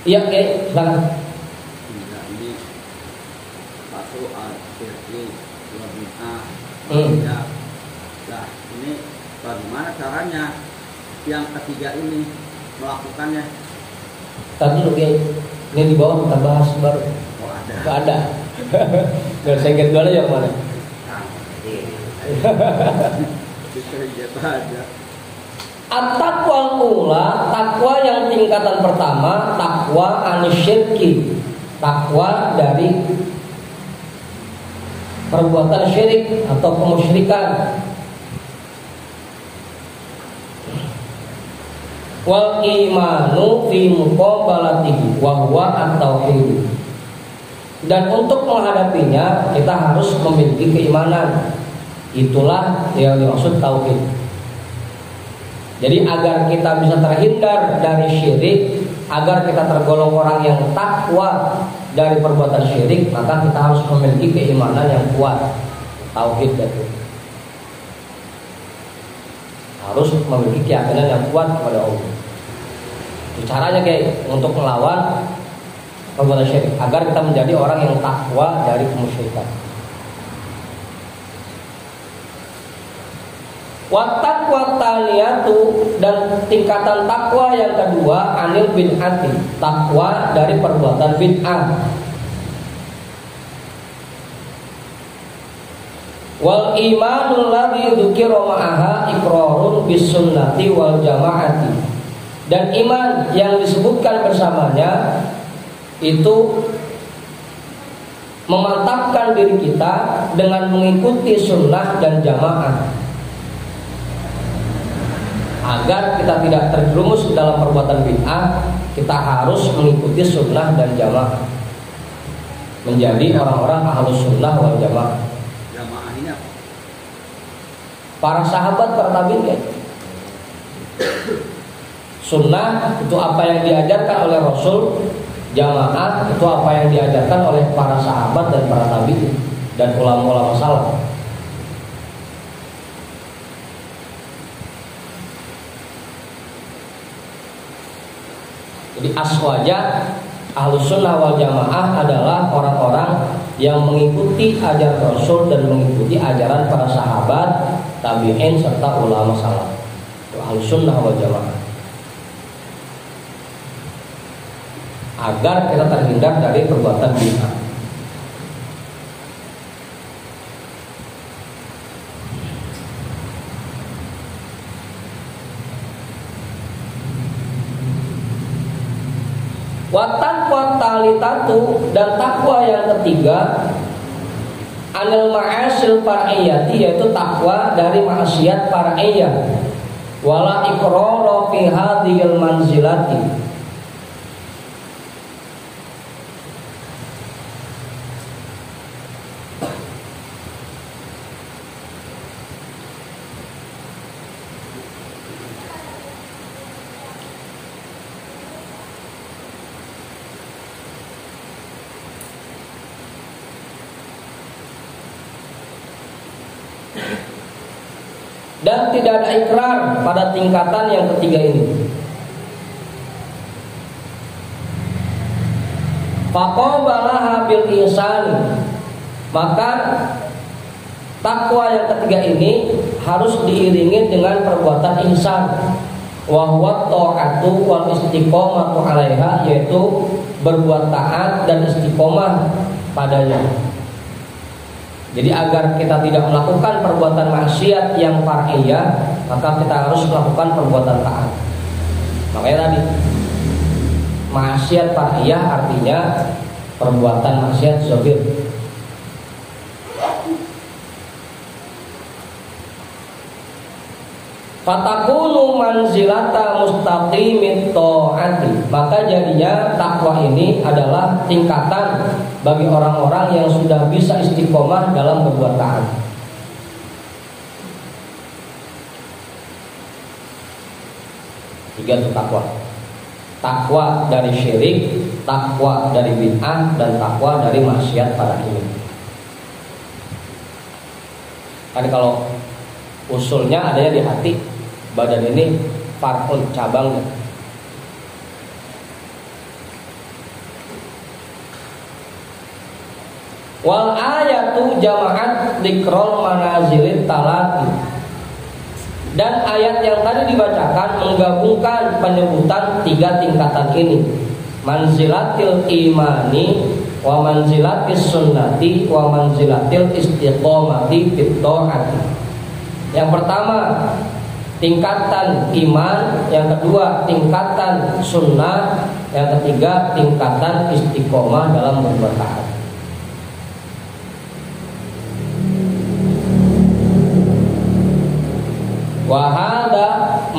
Iya, silakan. Ini satu al-firqi wa bid'ah. Nah, ini bagaimana caranya yang ketiga ini melakukannya? Tadi dulu ini di bawah kita bahas baru. Oh, ada. Gak ada. Biar saya ingat dulu yang mana. Ada. At-taqwal ula, takwa yang tingkatan pertama, takwa anisyirki, takwa dari perbuatan syirik atau kemusyrikan. Wal imanu fi muqabalatihi wa huwa at-tauhid. Dan untuk menghadapinya kita harus memiliki keimanan. Itulah yang dimaksud tauhid. Jadi agar kita bisa terhindar dari syirik, agar kita tergolong orang yang takwa dari perbuatan syirik, maka kita harus memiliki keimanan yang kuat, tauhid itu. Harus memiliki keyakinan yang kuat kepada Allah. Itu caranya kayak untuk melawan perbuatan syirik, agar kita menjadi orang yang takwa dari kemusyrikan. Wattaqwa taniyatu, dan tingkatan takwa yang kedua anil bid'ati, takwa dari perbuatan bid'ah. Wal imanul ladzi dzukira ma'aha iqrarun bis sunnati wal jamaati. Dan iman yang disebutkan bersamanya itu memantapkan diri kita dengan mengikuti sunnah dan jamaah. Agar kita tidak terjerumus dalam perbuatan bid'ah, kita harus mengikuti sunnah dan jamaah, menjadi orang-orang ahlus sunnah wal jamaah. Jamaah ini apa? Para sahabat, para tabi'in. Sunnah itu apa yang diajarkan oleh Rasul, jamaah itu apa yang diajarkan oleh para sahabat dan para tabi'in. dan ulama-ulama salaf. Jadi aswaja Ahlus Sunnah wal Jamaah adalah orang-orang yang mengikuti ajaran Rasul dan mengikuti ajaran para sahabat, tabi'in serta ulama salaf. Ahlus Sunnah wal Jamaah. Agar kita terhindar dari perbuatan bid'ah. Watakwa talitatu, dan takwa yang ketiga anil ma'asil far'iyati, yaitu takwa dari maksiat far'iyah. Wala iqrara fi hadhil manzilati, dan tidak ada ikrar pada tingkatan yang ketiga ini. Faqabalaha bil ihsan, maka takwa yang ketiga ini harus diiringi dengan perbuatan ihsan. Wa huwa ta'atu wal istiqomatu 'alaiha, yaitu berbuat taat dan istiqomah padanya. Jadi agar kita tidak melakukan perbuatan maksiat yang far'iyah, maka kita harus melakukan perbuatan taat. Makanya tadi maksiat far'iyah artinya perbuatan maksiat zahir. Fatakunu manzilata mustaqimit ta'ati, maka jadinya takwa ini adalah tingkatan bagi orang-orang yang sudah bisa istiqomah dalam berbuat taat. Tiga itu takwa. Takwa dari syirik, takwa dari bid'ah, dan takwa dari maksiat pada ini. Kan kalau usulnya adanya di hati, badan ini far'un, cabangnya. Wal ayatu jama'at dzikrul manazilit talati, dan ayat yang tadi dibacakan menggabungkan penyebutan tiga tingkatan ini: manzilatil imani, wa manzilatis sunnati, wa manzilatil istiqomati fit ta'ati. Yang pertama tingkatan iman, yang kedua tingkatan sunnah, yang ketiga tingkatan istiqomah dalam berbuat taat. Wa hadza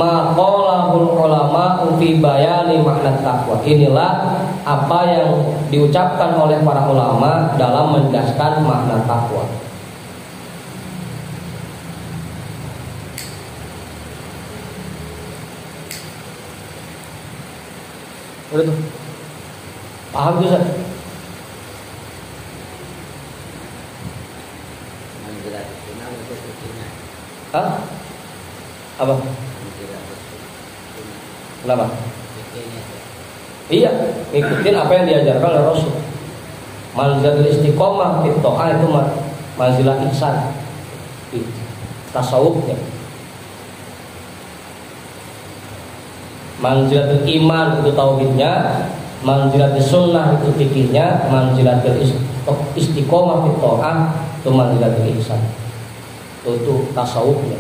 ma qalahul ulama fi bayani makna taqwa. Inilah apa yang diucapkan oleh para ulama dalam menjelaskan makna takwa. Udah tuh, paham tuh Ustaz? Hah? Apa? Kenapa? Iya, ngikutin apa yang diajarkan oleh Rasul. Manzilatul istiqomah fit ta'ah itu manzilah ihsan, tasawufnya. Manzilatul iman itu tauhidnya, manzilatul sunnah itu fikihnya, manzilatul istiqomah fit ta'ah itu manzilatul ihsan, itu tasawufnya.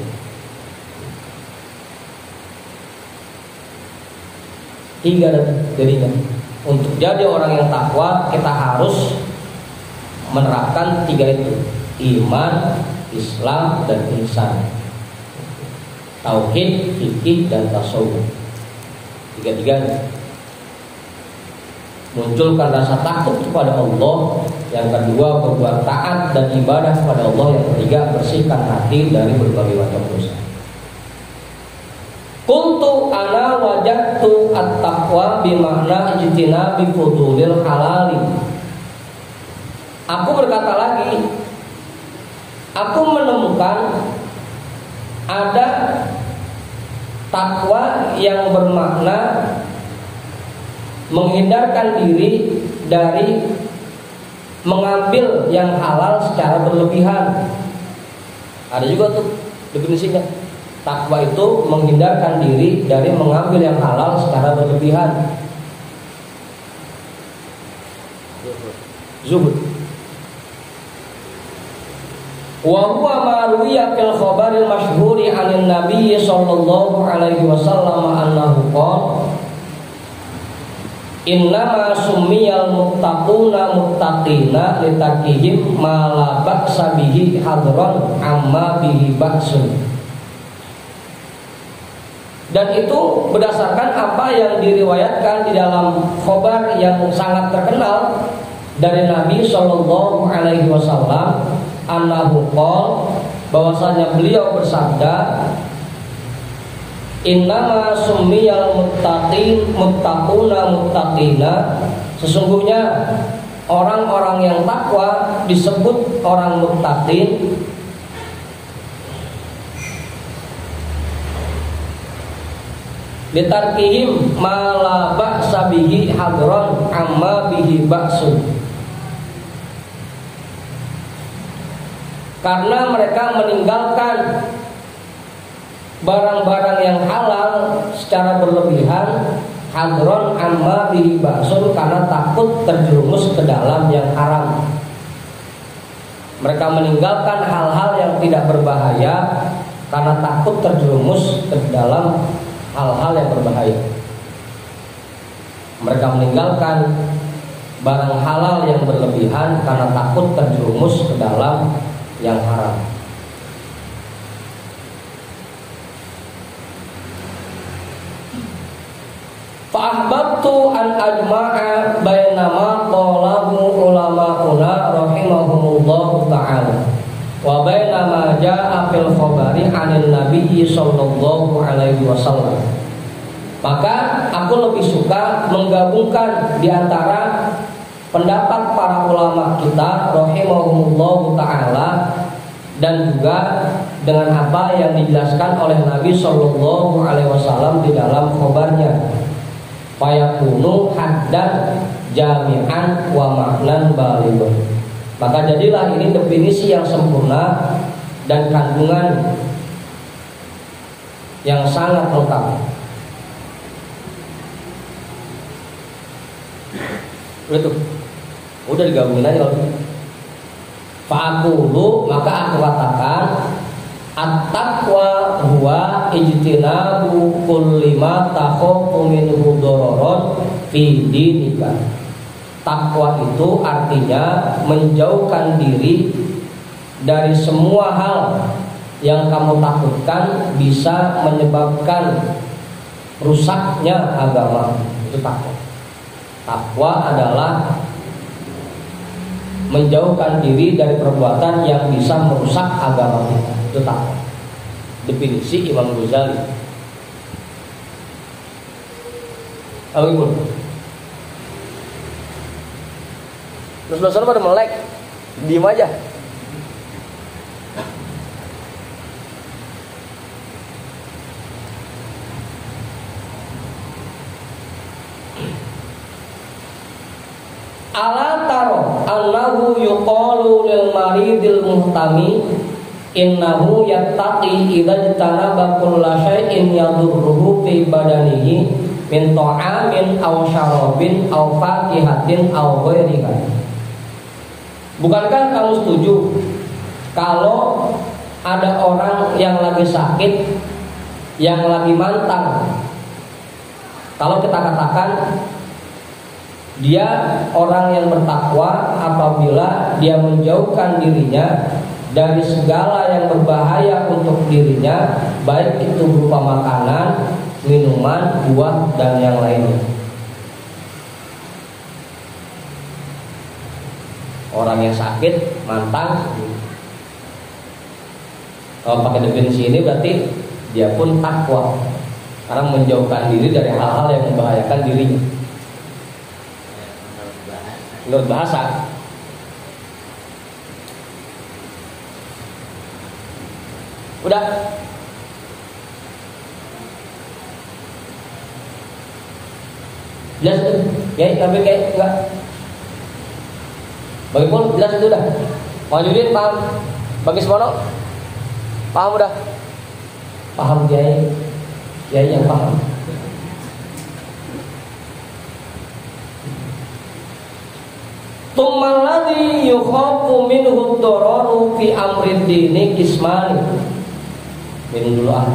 Tiga jadinya. Untuk jadi orang yang takwa, kita harus menerapkan tiga itu: iman, Islam, dan ihsan. Tauhid, fikih, dan tasawuf. Tiga-tiganya. Munculkan rasa takut kepada Allah. Yang kedua, berbuat taat dan ibadah kepada Allah. Yang ketiga, bersihkan hati dari berbagai macam dosa. Kuntu ana wajadtu at-taqwa bimakna ijtinabi fudulil halali. Aku berkata lagi, aku menemukan ada takwa yang bermakna menghindarkan diri dari mengambil yang halal secara berlebihan. Ada juga tuh definisinya. Takwa itu menghindarkan diri dari mengambil yang halal secara berlebihan. Zuhud. Wa huwa ma ruwiya fil khabaril masyhuri 'anil nabiy sallallahu alaihi wasallam annahu qala innama summiyal muttaquna muttaqina litakihim ma la ba'sa bihi hadran amma bihi ba'sun. Dan itu berdasarkan apa yang diriwayatkan di dalam khabar yang sangat terkenal dari Nabi Shallallahu Alaihi Wasallam, annahu qol, bahwasanya beliau bersabda, innama summiyal muttaquna muttaqina, sesungguhnya orang-orang yang takwa disebut orang muttaqin litarkihim ma la ba'sa bihi hadron amma bihi ba'sun, karena mereka meninggalkan barang-barang yang halal secara berlebihan, hadron amma bihi ba'sun, karena takut terjerumus ke dalam yang haram. Mereka meninggalkan hal-hal yang tidak berbahaya karena takut terjerumus ke dalam hal-hal yang berbahaya. Mereka meninggalkan barang halal yang berlebihan karena takut terjerumus ke dalam yang haram. Fa'ahbabtu an ajma'a bainama qalahu ulama'una rahimahumullahu ta'ala wa bainama jaa fil khabari 'anil nabiyyi sallallahu alaihi wasallam. Maka aku lebih suka menggabungkan di antara pendapat para ulama kita rahimahumullahu taala dan juga dengan apa yang dijelaskan oleh Nabi sallallahu alaihi wasallam di dalam khabarnya. Fayakunu haddan jami'an wa ma'nan balighun. Maka jadilah ini definisi yang sempurna dan kandungan yang sangat lengkap. Itu udah digabungin aja kalau fa'aqulu, maka aku katakan at-taqwa huwa ijtinabu kulli ma takhafu minhu dararon fi dinika. Takwa itu artinya menjauhkan diri dari semua hal yang kamu takutkan bisa menyebabkan rusaknya agama. Itu takwa. Takwa adalah menjauhkan diri dari perbuatan yang bisa merusak agama kita. Itu takwa. Definisi Imam Ghazali. Alhamdulillah. Terus sana pada melek, diem aja. Ala taro annahu yuqalu lil maridil muhtami innahu yattaqi idza janaba kulla syai'in yadurruhu fi badanihi min ta'amin aw syarabin aw fakihatin aw ghairiha. Bukankah kamu setuju kalau ada orang yang lagi sakit, yang lagi mantang, kalau kita katakan dia orang yang bertakwa apabila dia menjauhkan dirinya dari segala yang berbahaya untuk dirinya, baik itu berupa makanan, minuman, buah, dan yang lainnya. Orang yang sakit, mantang, kalau pakai definisi ini berarti dia pun takwa karena menjauhkan diri dari hal-hal yang membahayakan dirinya. Menurut bahasa. Udah. Jelas itu? Ya, tapi kayak enggak. Bagi pun jelas itu udah. Majurin paham? Bagi semono paham udah? Paham Kiai? Kiai yang paham. Tummalladzi yukhafu minhu ad-dararu fi amrid dini kismani. Minum dulu ah.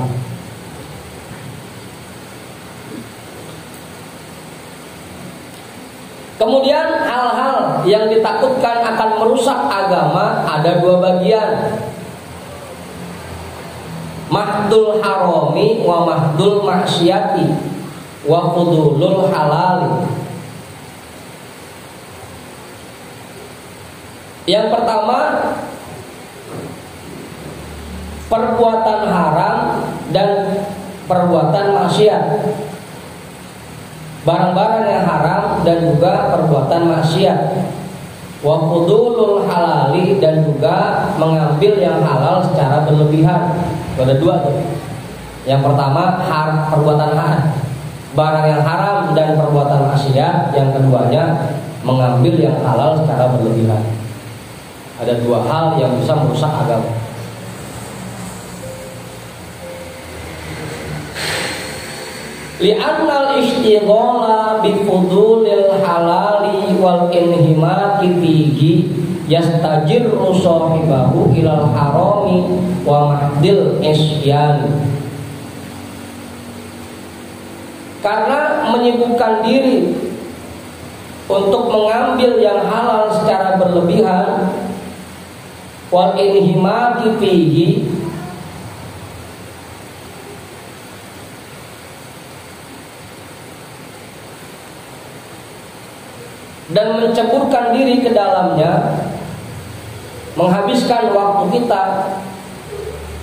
Kemudian hal-hal yang ditakutkan akan merusak agama ada dua bagian. Mahdul harami wa mahdul maksiati wa fudulul halali. Yang pertama, perbuatan haram dan perbuatan maksiat. Barang-barang yang haram dan juga perbuatan maksiat. Wa fudulul halali, dan juga mengambil yang halal secara berlebihan. Ada dua tuh. Yang pertama perbuatan haram, barang yang haram dan perbuatan maksiat. Yang keduanya mengambil yang halal secara berlebihan. Ada dua hal yang bisa merusak agama. Li'annal ishtighala bi fudulil halali wal inhimaki fihi yastajirru sahibahu ilal harami wa mahdil isyani. Karena menyibukkan diri untuk mengambil yang halal secara berlebihan, wal inhimaki fihi, dan menceburkan diri ke dalamnya, menghabiskan waktu kita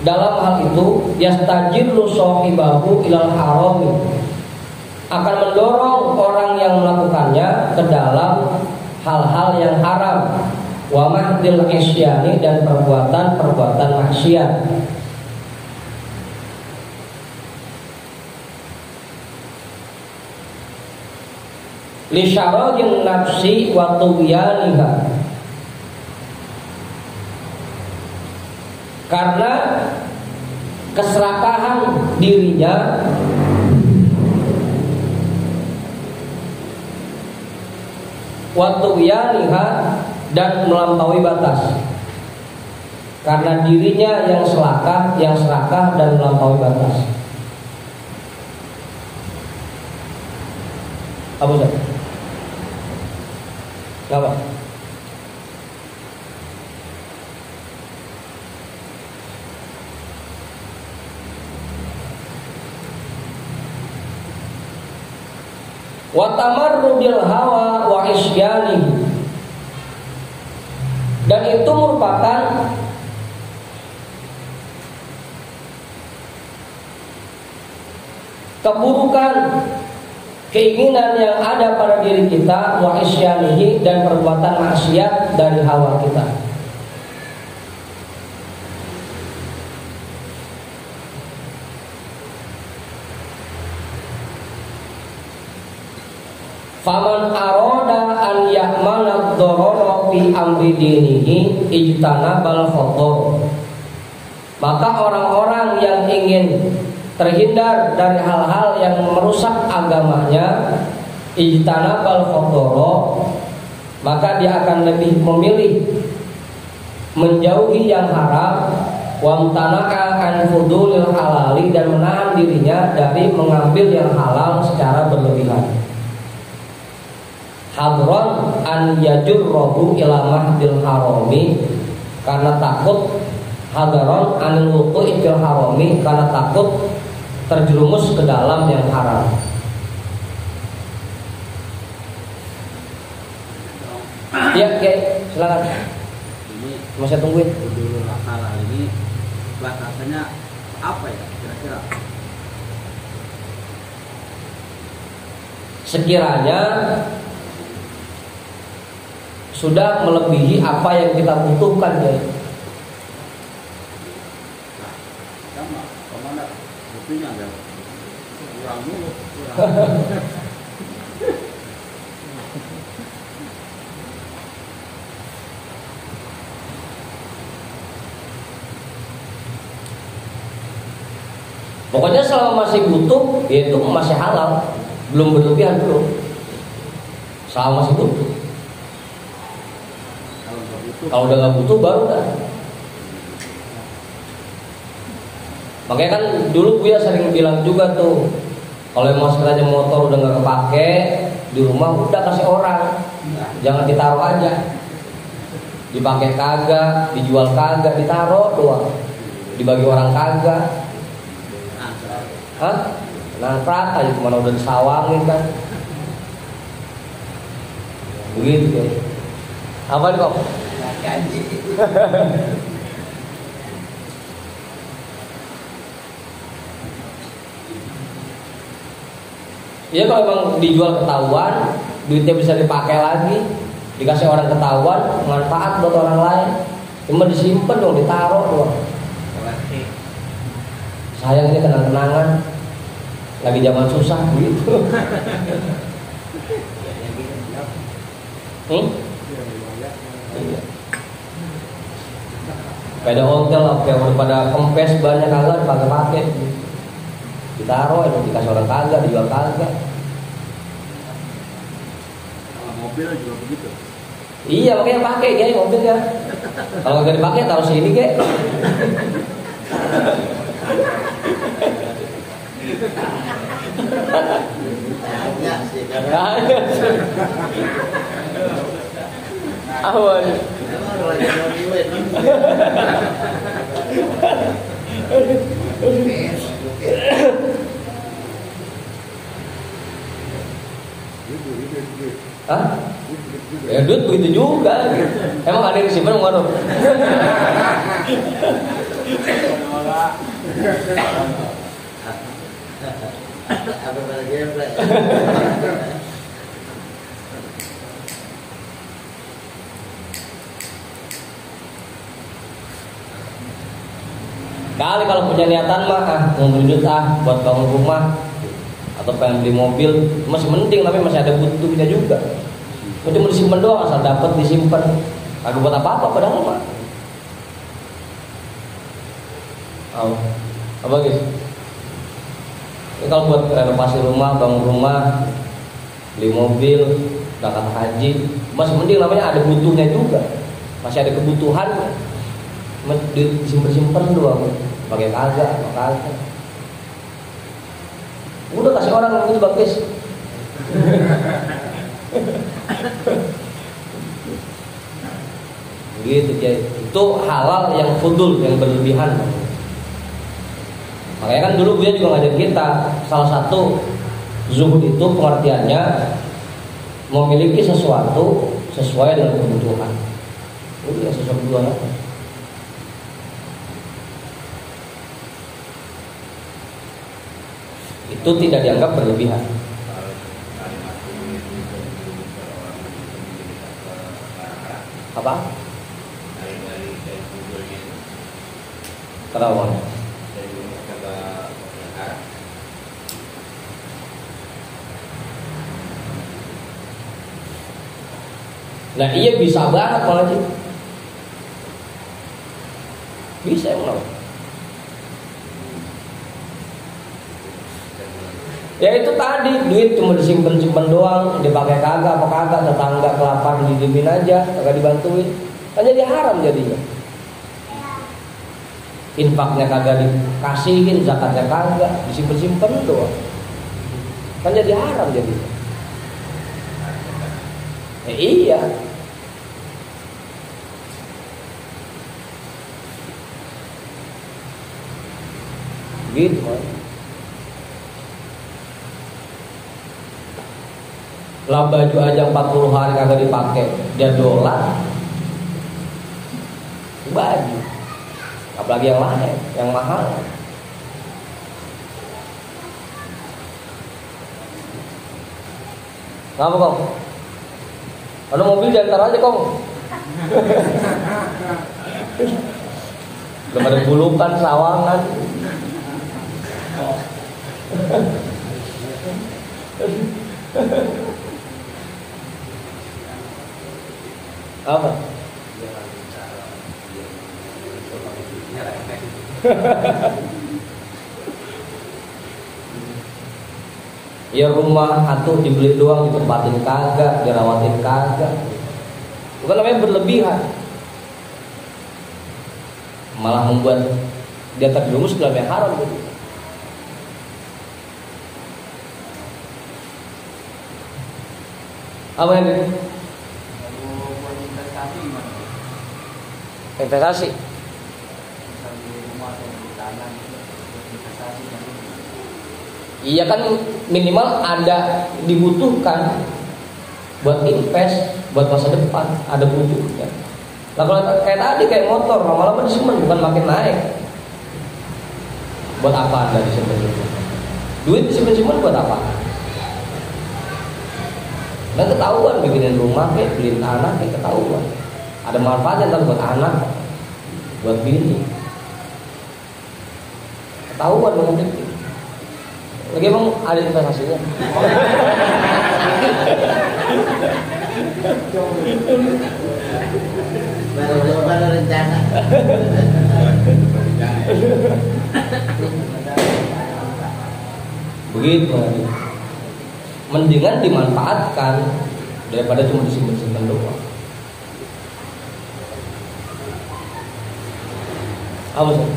dalam hal itu, yastajirru sahibahu ilal harami, akan mendorong orang yang melakukannya ke dalam hal-hal yang haram, wa mahdil isyani, dan perbuatan-perbuatan maksiat. Li syarajin nafsi wa tughyaniha, karena keserakahan dirinya wa tughyaniha, dan melampaui batas. Karena dirinya yang serakah dan melampaui batas. Apa Ustaz? Apa? Wa tamarru bil hawa wa isyanihi, dan itu merupakan keburukan, keinginan yang ada pada diri kita, wa isyanihi, dan perbuatan maksiat dari hawa kita. Faman aroda an ya'mana ad-darara fi amri dinihi ijtanabal khatar. Maka orang-orang yang ingin terhindar dari hal-hal yang merusak agamanya, ijtanabal khatara, maka dia akan lebih memilih menjauhi yang haram, wa mtana'a an fudulil halali, dan menahan dirinya dari mengambil yang halal secara berlebihan. Hadron an yajurrohu ila mahdil harami, karena takut, hadron an wuqu'i fil harami, karena takut terjerumus ke dalam yang haram. Ya, oke, silakan. Ini Mau saya tungguin. dulu halal ini batasannya apa ya kira-kira? Sekiranya sudah melebihi apa yang kita butuhkan, ya. mah kemana buktinya ada kurang dulu kurang. Pokoknya selama masih butuh, ya itu masih halal, belum berlebihan dulu. Selama masih butuh. Kalau udah nggak butuh baru dah. Makanya kan dulu Buya sering bilang juga tuh, kalau emang sekiranya motor udah nggak kepake di rumah, udah kasih orang, jangan ditaruh aja. Dipakai kagak, dijual kagak, ditaruh doang, dibagi orang kagak. Hah? Nangkrak aja kemana udah disawangin kan. Begitu kan. Apa nih kok? Iya kalau emang dijual ketahuan, duitnya bisa dipakai lagi, dikasih orang ketahuan, manfaat buat orang lain. Cuma disimpan dong, ditaruh doang. Sayangnya kenang-kenangan lagi zaman susah gitu. Iya. Pada ontel kayak pada kempes banyak kagak dipakai-pakai. Ditaruh itu dikasih orang kagak, dijual kagak. Kalau mobil juga begitu. Iya makanya pakai kayak mobil ya. Kalau nggak dipakai taruh sini kayak. Awan. Hah? Ya duit begitu juga. Emang ada yang simpen waduh. Apa lagi yang Kali kalau punya niatan mah mau berjut buat bangun rumah atau pengen beli mobil masih mending, tapi masih ada butuhnya juga. Cuma disimpan doang, asal dapat disimpan. Kagak buat apa-apa padahal mah. Apa guys? Ini kalau buat renovasi rumah, bangun rumah, beli mobil, berangkat haji, masih mending, namanya ada butuhnya juga. Masih ada kebutuhan, disimpan doang, pakai kagak, udah kasih orang itu bagus. Gitu jadi itu halal yang fudul, yang berlebihan. Makanya kan dulu Buya juga ngajak kita, salah satu zuhud itu pengertiannya memiliki sesuatu sesuai dengan kebutuhan. Udah sesuai kebutuhan apa? Itu tidak dianggap berlebihan. Apa? Terawang. Nah iya bisa banget malah sih. Bisa emang. Ya itu tadi duit cuma disimpan doang, dipakai kagak apa kagak, tetangga kelaparan didiemin aja, kagak dibantuin, kan jadi haram jadinya. Infaknya kagak dikasihin, zakatnya kagak, disimpan doang, kan jadi haram jadinya. Iya. Gitu kan. Lah baju aja 40 hari kagak dipakai, dia dolar baju. Apalagi yang lain, yang mahal. Ngapa kong? Ada mobil diantar aja kong. Belum ada bulukan, sawangan. Apa? Ya rumah atuh dibeli doang, ditempatin kagak, dirawatin kagak. Bukan namanya berlebihan, malah membuat dia terjerumus dalam yang haram gitu. Apa ini? Investasi. Iya kan minimal ada dibutuhkan buat invest, buat masa depan, ada butuhnya. Nah kalau kayak tadi kayak motor lama-lama disimpan bukan makin naik. Buat apa Anda disimpan? Duit disimpan buat apa? Dan ketahuan bikinin rumah kayak beliin anak kayak ketahuan. Ada manfaatnya kan buat anak, buat bini. Ketahuan dengan itu. Lagi emang ada investasinya. Baru rencana. Begitu. Mendingan dimanfaatkan daripada cuma disimpan-simpan doang. Apa sih?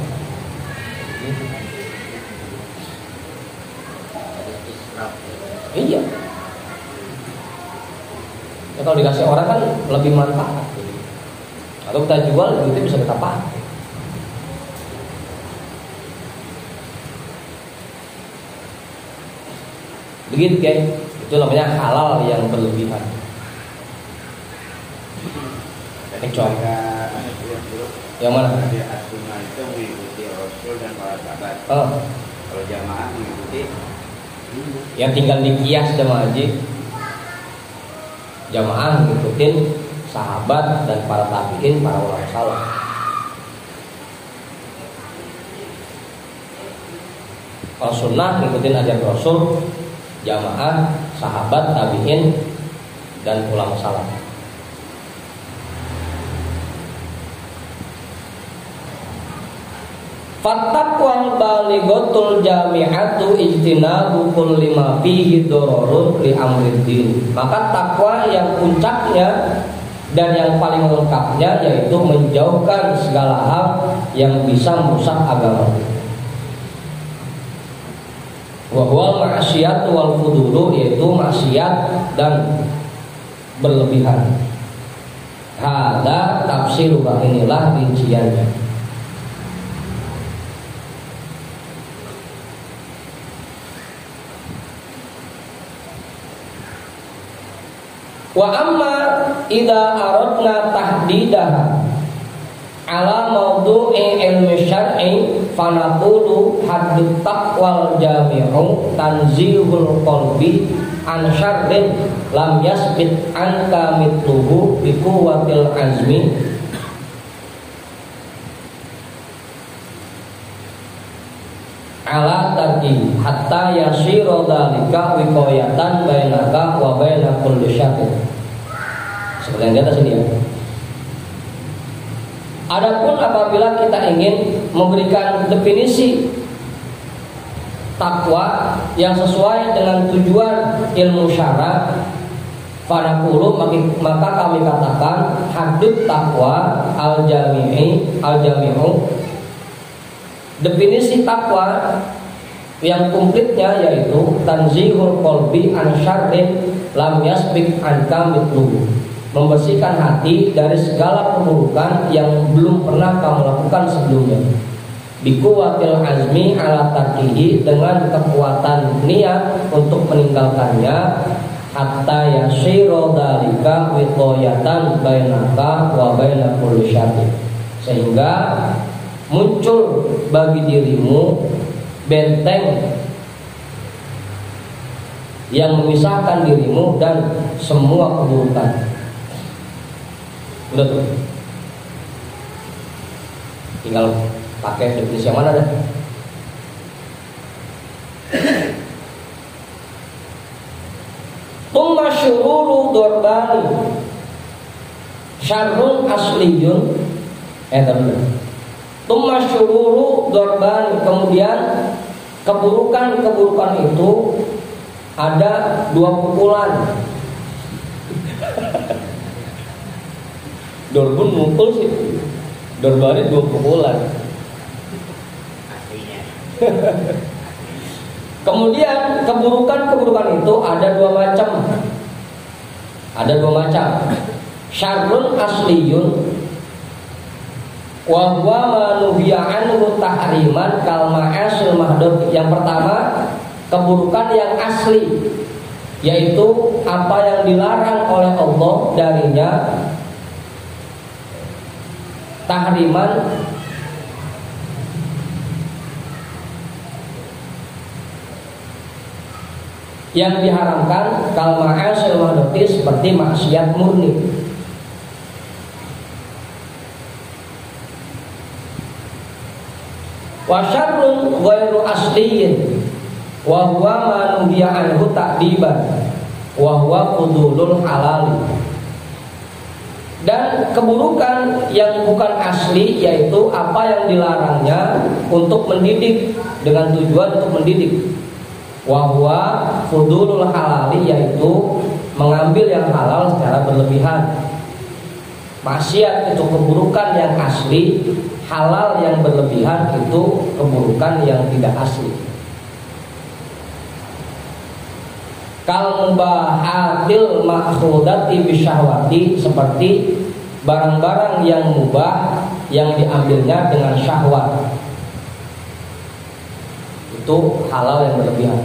Iya. Ya, kalau dikasih orang kan lebih manfaat. Atau kita jual, duitnya bisa kita pakai. Begitu guys, itu namanya halal yang berlebihan. Kecuali yang mana? As-sunnah itu mengikuti Rasul dan para sahabat. Kalau jamaah mengikuti yang tinggal di kias jamaah haji. Jamaah ngikutin sahabat dan para tabi'in, para ulama salaf. Kalau sunnah ngikutin ajaran Rasul, jamaah, sahabat, tabi'in, dan ulama salaf. Fattaqwal balighatul jami'atu ijtinabu kulli ma fihi dararun li amrid din. Maka takwa yang puncaknya dan yang paling lengkapnya yaitu menjauhkan segala hal yang bisa merusak agama. Wa huwal ma'siyat wal fudulu, yaitu maksiat dan berlebihan. Hada tafsir inilah rinciannya. Wa amma idza aradna tahdidah ala mawdu'i ilmi syar'i fanaqulu haddut taqwal jami'u tanzihul qalbi an syarrin lam yasbit anka mitluhu bi quwwatil azmi ala tarki hatta yasira dzalika wiqayatan bainaka wa baina kulli syai'in. Seperti yang di atas ini ya. Adapun apabila kita ingin memberikan definisi takwa yang sesuai dengan tujuan ilmu syara, fanaqulu, maka kami katakan haddut takwa al-jami'u. Definisi takwa yang komplitnya yaitu tanzihul qalbi an syarrin lam yasbiq anka mithluhu, membersihkan hati dari segala keburukan yang belum pernah kamu lakukan sebelumnya. Biquwatil azmi ala tarkihi, dengan kekuatan niat untuk meninggalkannya. Hatta yasira dzalika wiqayatan bainaka wa baina kulli syai'in, sehingga muncul bagi dirimu benteng yang memisahkan dirimu dan semua keburukan. Udah tuh, tinggal pakai definisi yang mana dah. dorbani syarrun asliyun Tumma syururu dorbani, kemudian keburukan itu ada 2 pukulan. Dorbun mukul sih, dorbani 2 pukulan. Kemudian keburukan itu ada 2 macam. Syarrun asliyun wa huwa manuhiya anhu tahriman kal ma'asil mahdud. Yang pertama, keburukan yang asli, yaitu apa yang dilarang oleh Allah darinya, tahriman yang diharamkan, kal ma'asil mahdud seperti maksiat murni. Wa syarrun ghairu asliyin wa huwa ma nuhiya anhu ta'diban wa huwa fudulul halal. Dan keburukan yang bukan asli, yaitu apa yang dilarangnya untuk mendidik, dengan tujuan untuk mendidik. Wa huwa fudulul halal, yaitu mengambil yang halal secara berlebihan. Maksiat itu keburukan yang asli, halal yang berlebihan itu keburukan yang tidak asli. Kal mubahatil ma'khudati bisyahwati, seperti barang-barang yang mubah yang diambilnya dengan syahwat, itu halal yang berlebihan.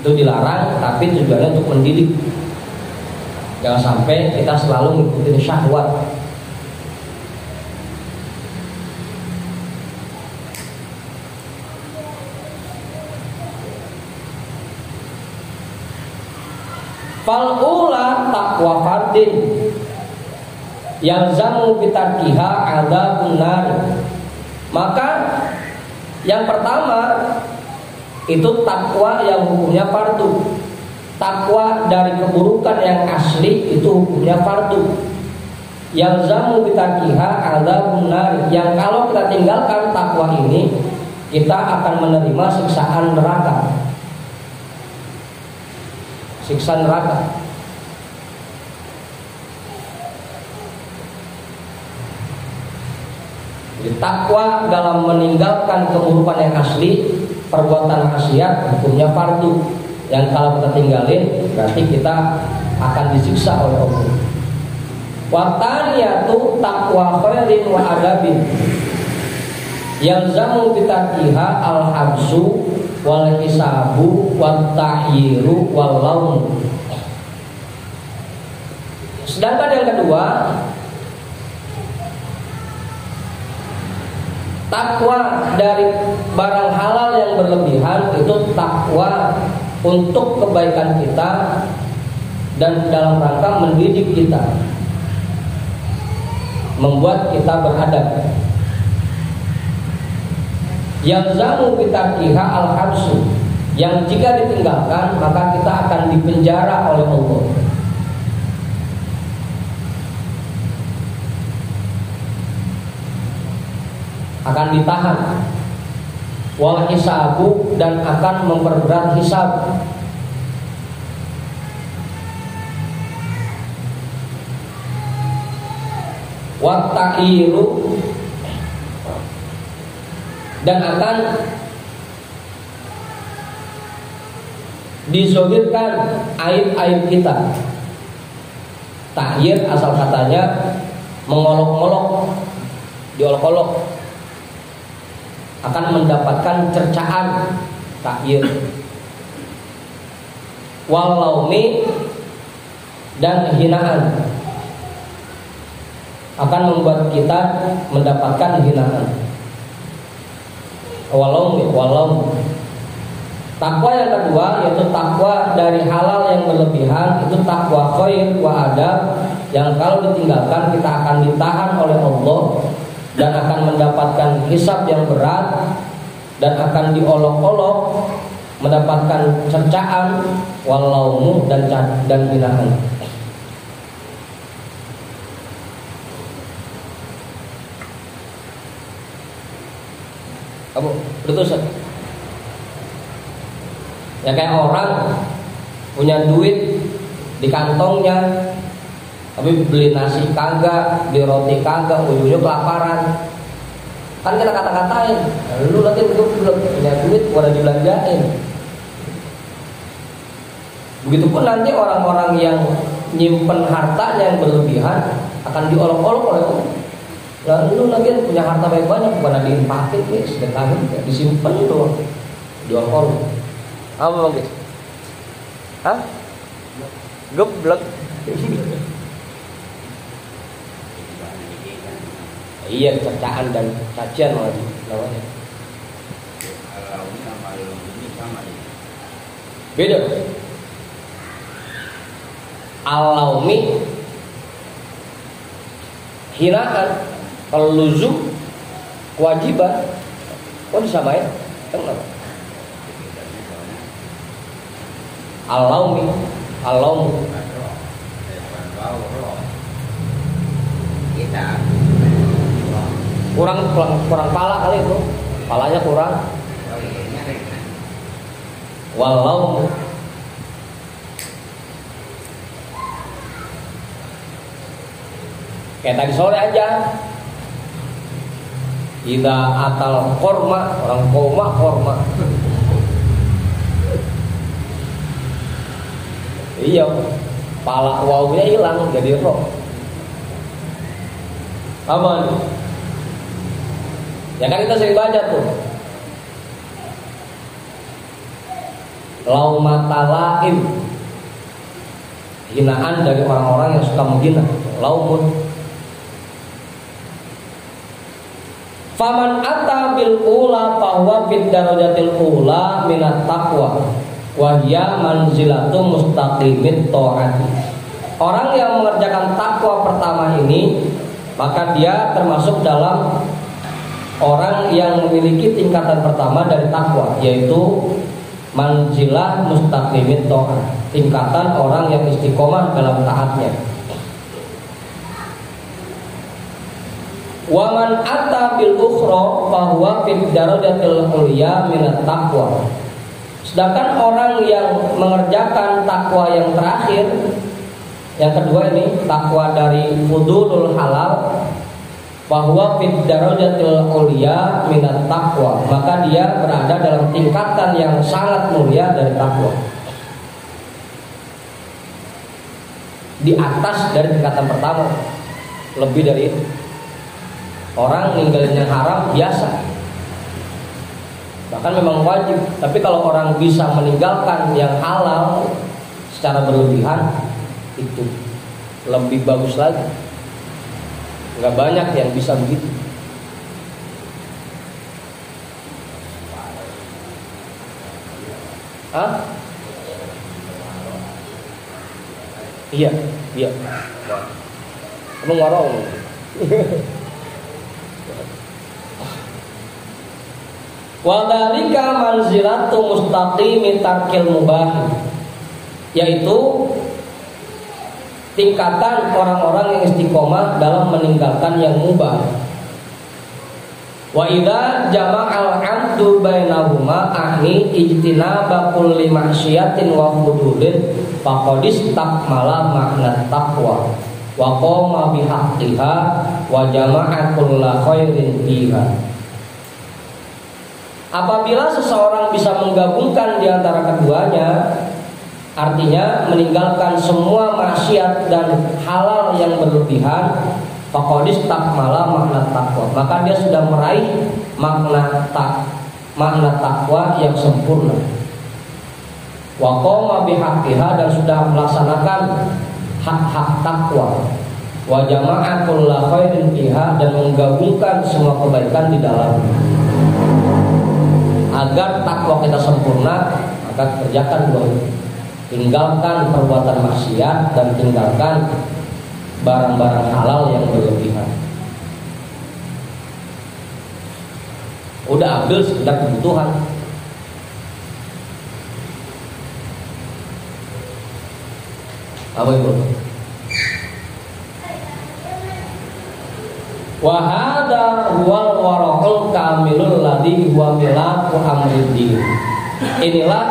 Itu dilarang, tapi tujuannya untuk mendidik. Jangan sampai kita selalu mengikuti syahwat. Fal'ula taqwa fardin yalzamu bitarkiha adzabun nar. Maka yang pertama itu takwa yang hukumnya fardu. Takwa dari keburukan yang asli itu hukumnya fardu. Yalzamu bitarkiha adzabun nar, yang kalau kita tinggalkan takwa ini, kita akan menerima siksaan neraka. Siksa neraka. Jadi takwa dalam meninggalkan keburukan yang asli, perbuatan maksiat, hukumnya fardu. Yang kalau kita tinggalin, berarti kita akan disiksa oleh Allah. Wataniyatu taqwa khairin wa adabin yalzamu bitarkiha al-habsu wal hisabu wat tahyiru wal laun. Sedangkan yang kedua, takwa dari barang halal yang berlebihan itu takwa untuk kebaikan kita dan dalam rangka mendidik kita, membuat kita beradab. Yalzamu bitarkiha al-habsu, yang jika ditinggalkan maka kita akan dipenjara oleh Allah. Akan ditahan. Wal hisabu, dan akan memperberat hisab. Wat ta'iru, dan akan dizohirkan aib-aib kita. Ta'yir asal katanya mengolok-olok, diolok-olok, akan mendapatkan cercaan. Ta'yir. Walaumi, dan hinaan, akan membuat kita mendapatkan hinaan. Walau takwa yang kedua yaitu takwa dari halal yang berlebihan, itu takwa khair wa adab, yang kalau ditinggalkan kita akan ditahan oleh Allah dan akan mendapatkan hisab yang berat dan akan diolok-olok, mendapatkan cercaan, walaumu, dan hinaan. Kamu berdosa. Ya kayak orang punya duit di kantongnya, tapi beli nasi kagak, beli roti kagak, ujungnya kelaparan. Kan kita kata-katain, lu nanti belum punya duit, gua udah dibelanjain. Begitupun nanti orang-orang yang nyimpen hartanya yang berlebihan akan diolok-olok oleh Allah. Lalu lu lagi punya harta banyak, bukan diimpakin, sedekahin, disimpan doang, diolok-olok. Apa bang guys? Hah? Geblek. Iya, cercaan dan cacian namanya. Kalau sama ini sama ini. Beda. Alaumi hinaan, kalau luzum kewajiban, kok disamain? Kenapa? Alaumi, Kita kurang pala kali itu, palanya kurang. Walau kayak tadi sore aja, ida atal korma, orang korma. Iya, pala wawunya hilang jadi roh. Aman. Ya kan kita sering baca tuh. Laumatalaim, hinaan dari orang-orang yang suka menghina. Laumun. Faman ata bil ula fahuwa fid darajatil ula minat taqwa wa hiya manzilatu mustaqimit taati. Orang yang mengerjakan takwa pertama ini, maka dia termasuk dalam orang yang memiliki tingkatan pertama dari takwa, yaitu manzilah mustaqimit taat, tingkatan orang yang istiqomah dalam taatnya. Wa man ata bil ukhra fa huwa fid darajatil ulya minat taqwa. Sedangkan orang yang mengerjakan takwa yang terakhir, yang kedua ini takwa dari fudulul halal, fa huwa fid darajatil ulya minat taqwa, maka dia berada dalam tingkatan yang sangat mulia dari takwa, di atas dari tingkatan pertama, lebih dari itu. Orang ninggalin yang haram biasa, bahkan memang wajib. Tapi kalau orang bisa meninggalkan yang halal secara berlebihan, itu lebih bagus lagi. Nggak banyak yang bisa begitu. Hah? Iya. Kamu ngorong. Wa dzalika manzilatu mustaqimi tarkil mubah, yaitu tingkatan orang-orang yang istiqomah dalam meninggalkan yang mubah. Wa idza jama'al 'abdu bainahuma ahni ijtinaba kulli ma'siyatin wa hududin faqad istakmala makna taqwa wa qama bihaqqiha wa jama'a kulla khairin fiha. Apabila seseorang bisa menggabungkan di antara keduanya, artinya meninggalkan semua maksiat dan halal yang berlebihan, faqad istakmala makna taqwa, maka dia sudah meraih makna takwa yang sempurna. Wa qama bihaqqiha, dan sudah melaksanakan hak-hak takwa. Wa jama'a kulla khairin fiha, dan menggabungkan semua kebaikan di dalamnya. Agar takwa kita sempurna, maka kerjakan dua ini. Tinggalkan perbuatan maksiat dan tinggalkan barang-barang halal yang berlebihan. Udah ambil sekedar kebutuhan. Apa itu? Wa hadza huwal wara'ul kamilul alladzi huwa milaku amriddin. Inilah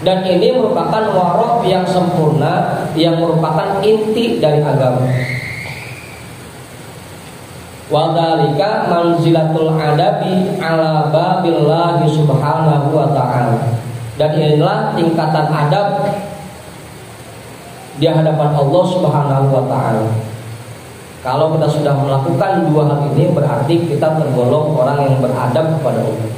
dan ini merupakan warok yang sempurna, yang merupakan inti dari agama. Wa dzalika manzilatul adabi ala babillahi subhanahu wa ta'ala. Dan inilah tingkatan adab di hadapan Allah subhanahu wa ta'ala. Kalau kita sudah melakukan dua hal ini, berarti kita tergolong orang yang beradab kepada Allah.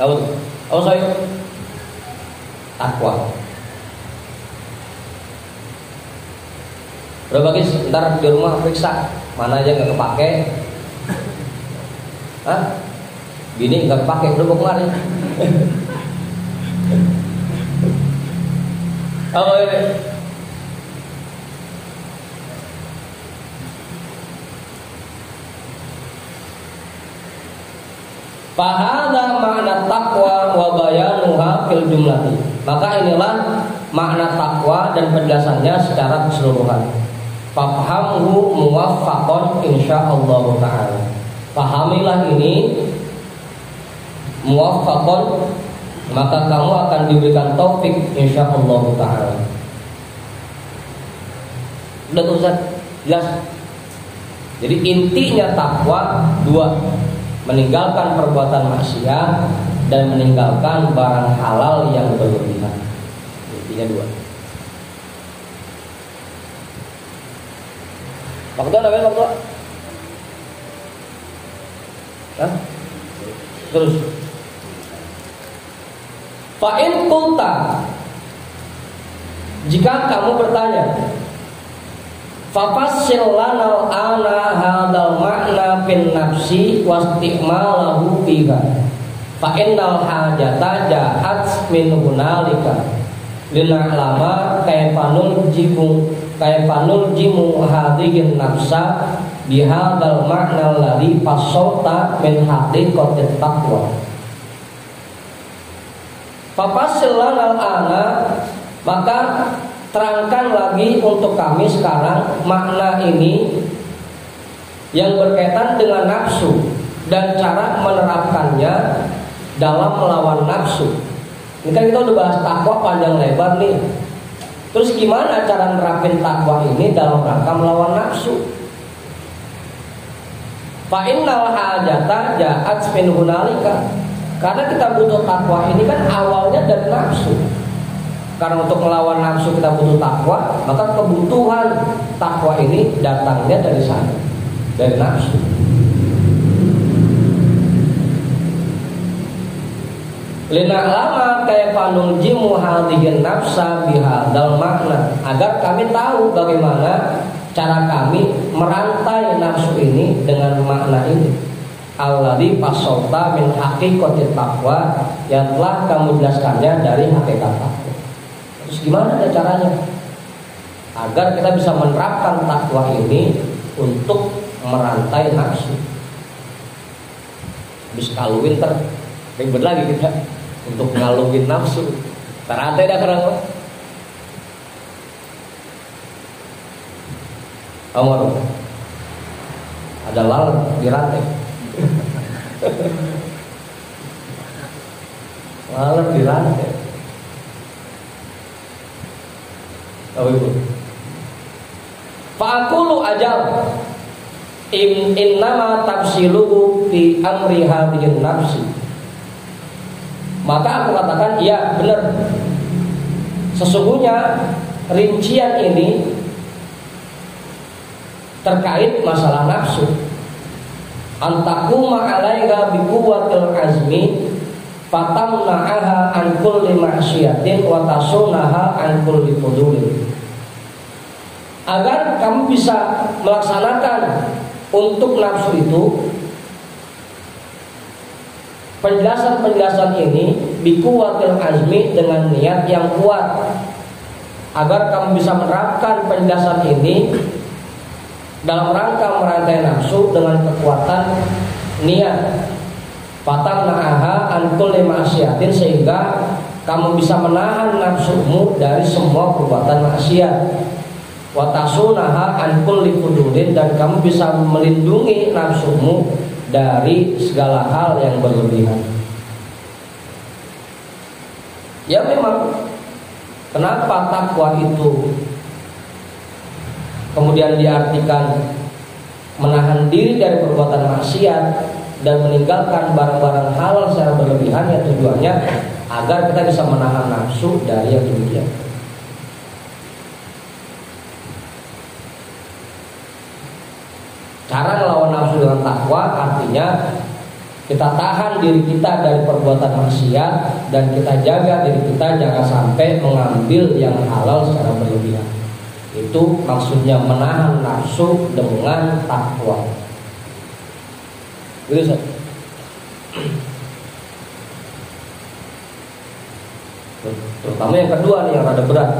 Tahu? Oh saya takwa. Berapa guys? Ntar di rumah periksa mana aja nggak kepake. Hah? Gini nggak kepake, udah mau kemarin. Oh ini. Fahadha makna taqwa wa bayanuha fil jumlati. Maka inilah makna takwa dan penjelasannya secara keseluruhan. Fahamhu muwaffaqan insyaallah taala. Pahamilah ini muwaffaqan, maka kamu akan diberikan taufik insyaallah taala. Udah tuh Ustaz? Jelas? Jadi intinya takwa dua: meninggalkan perbuatan maksiat dan meninggalkan barang halal yang berlebihan. Intinya dua. Waktu apa waktu? Hah? Terus. Fa'in qulta, jika kamu bertanya, fafassil lana ana hadzal ma'na fin nafsi wasti'malahu fiha fa innal hajata ja'at min hunalika lina'lama kayfanul jimu hadhihi nafsa bihadzal ma'na alladhi fassauta min haqiqatit taqwa. Fafassil lana ana, maka terangkan lagi untuk kami sekarang makna ini yang berkaitan dengan nafsu dan cara menerapkannya dalam melawan nafsu. Ini kan kita udah bahas takwa panjang lebar nih. Terus gimana cara nerapin takwa ini dalam rangka melawan nafsu? Fa innal hajata ja'at min hunalika. Karena kita butuh takwa ini kan awalnya dari nafsu. Karena untuk melawan nafsu kita butuh takwa, maka kebutuhan takwa ini datangnya dari sana, dari nafsu. Lina lama kayak panul jimu hadhihi nafsa bihadzal makna, agar kami tahu bagaimana cara kami merantai nafsu ini dengan makna ini. Alladzi fasauta min haqiqatit taqwa, yang telah kamu jelaskannya dari hakikat takwa. Terus gimana ada caranya agar kita bisa menerapkan takwa ini untuk merantai nafsu? Habis kaluin ribet lagi kita untuk ngaluin nafsu. Terantai dah kerang. Amor. Ada lalat di rantai. Lalat di rantai. Oh ibu. Fa'akulu ajal innama tafsiluhu fi amri hadhihi nafsi. Maka aku katakan, iya benar. Sesungguhnya rincian ini terkait masalah nafsu. Antakuma alaiha biquwwatil azmi fatamna'aha an kulli ma'syiatin wa tasunaha an kulli fudulin. Agar kamu bisa melaksanakan untuk nafsu itu, penjelasan-penjelasan ini biquwwatil azmi, dengan niat yang kuat. Agar kamu bisa menerapkan penjelasan ini dalam rangka merantai nafsu dengan kekuatan niat. Fatamna'aha an kulli ma'syiatin, sehingga kamu bisa menahan nafsumu dari semua perbuatan maksiat. Wa tasunaha an kulli fudulin, dan kamu bisa melindungi nafsumu dari segala hal yang berlebihan. Ya memang, kenapa takwa itu kemudian diartikan menahan diri dari perbuatan maksiat dan meninggalkan barang-barang halal secara berlebihan, ya tujuannya agar kita bisa menahan nafsu dari yang demikian. Cara melawan nafsu dengan takwa artinya kita tahan diri kita dari perbuatan maksiat dan kita jaga diri kita jangan sampai mengambil yang halal secara berlebihan. Itu maksudnya menahan nafsu dengan takwa. Gitu, terutama yang kedua nih yang rada berat.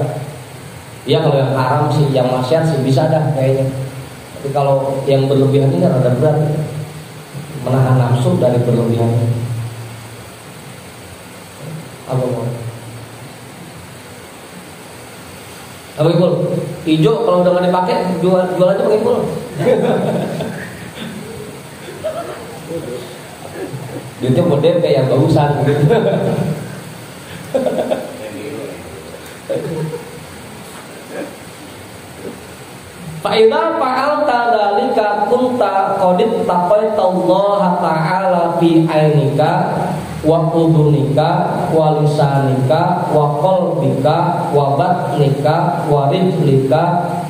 Ya kalau yang haram sih, yang maksiat sih bisa dah kayaknya. Tapi kalau yang berlebihan ini rada berat, menahan nafsu dari berlebihan. Apa mau? Apa Ipul? Hijau kalau udah nggak dipakai jual aja pakai Ipul. Duitnya buat DP yang bagusan gitu. Fa'idha fa'alta dzalika kunta qadit taqaitallaha ta'ala fi ainika wa udunika wa lisanika wa qalbika wa batnika wa rijlika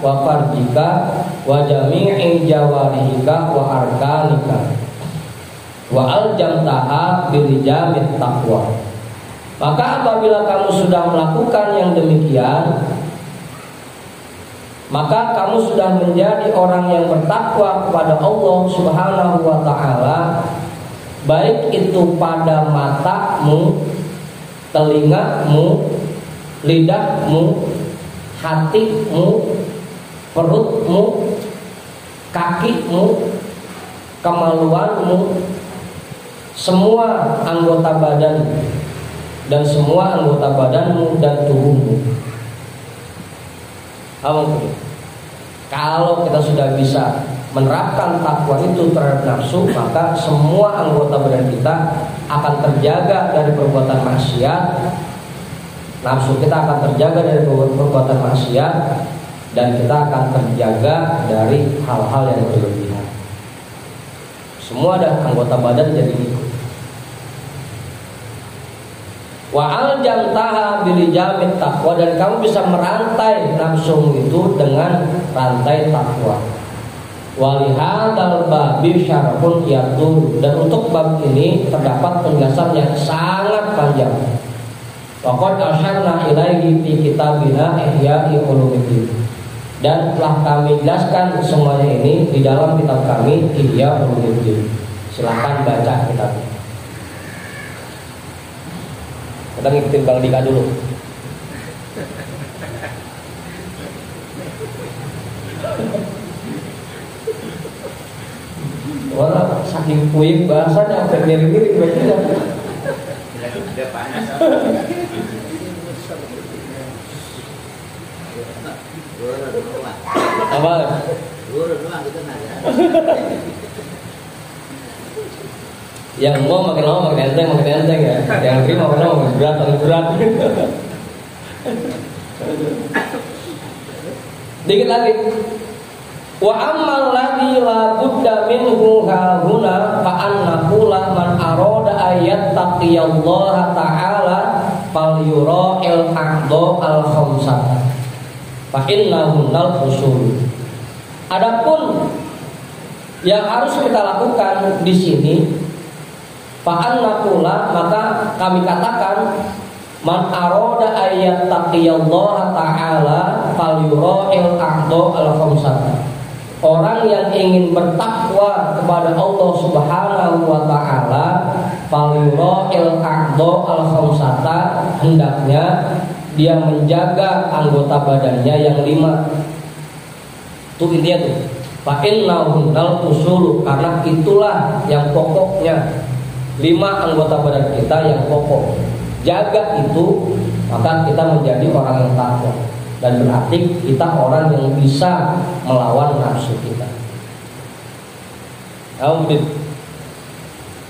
wa farjika wa jami'i jawarihika wa arkanika wa aljamtaha bilijamit taqwa. Maka apabila kamu sudah melakukan yang demikian, maka kamu sudah menjadi orang yang bertakwa kepada Allah Subhanahu wa ta'ala, baik itu pada matamu, telingamu, lidahmu, hatimu, perutmu, kakimu, kemaluanmu, semua anggota badan dan semua anggota badanmu dan tubuhmu. Kalau kita sudah bisa menerapkan takwa itu terhadap nafsu, maka semua anggota badan kita akan terjaga dari perbuatan maksiat. Nafsu kita akan terjaga dari perbuatan maksiat, dan kita akan terjaga dari hal-hal yang berlebihan. Semua ada anggota badan jadi ikut. Wa aljamtaha bilijamit taqwa, dan kamu bisa merantai nafsu itu dengan rantai takwa. Walihadal babi syarhun yatul, dan untuk bab ini terdapat penjelasan yang sangat panjang. Waqad asyarna ilaihi fi kitabina Ihya'i Ulumuddin, dan telah kami jelaskan semuanya ini di dalam kitab kami Ihya' Ulumuddin. Silakan baca kitabnya. Kita ngikutin Bang Dika dulu. Wala saking puyeng bahasanya sampai miring-miring bacanya. Udah panas. Apa? Guru doang gitu nanya. Yang mau makin lama makin enteng ya. Yang terima makin lama makin berat. Dikit lagi. Wa ammal ladzi la budda minhu hahuna fa annahu man arada ayat taqiyallaha ta'ala fal yura'il aqdo al khamsah fa innahu nal usul. Adapun yang harus kita lakukan di sini, fa'an nakula, maka kami katakan, man aroda ayat taqiyallaha ta'ala fal yura'il aqdo al khamsata. Orang yang ingin bertakwa kepada Allah Subhanahu wa ta'ala, fal yura'il aqdo al khamsata, hendaknya dia menjaga anggota badannya yang 5. Itu intinya tuh. Fa innahu nal usul, karena itulah yang pokoknya. 5 anggota badan kita yang pokok. jaga itu, maka kita menjadi orang yang takwa. Dan berarti kita orang yang bisa melawan nafsu kita.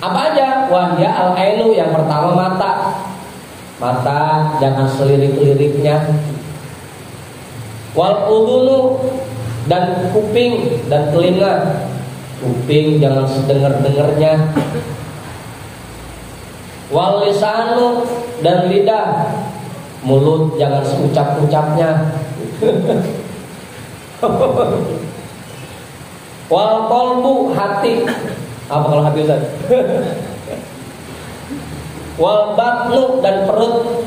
Apa aja? Wahya al-ainu, yang pertama mata. Mata jangan selirik-liriknya. Wal udhunu, dan kuping dan telinga. Kuping jangan sedengar-dengarnya. Wal lisanu, dan lidah. Mulut jangan seucap-ucapnya. Wal qalbu, hati. Apa kalau hati Ustaz? Wal batnu, dan perut.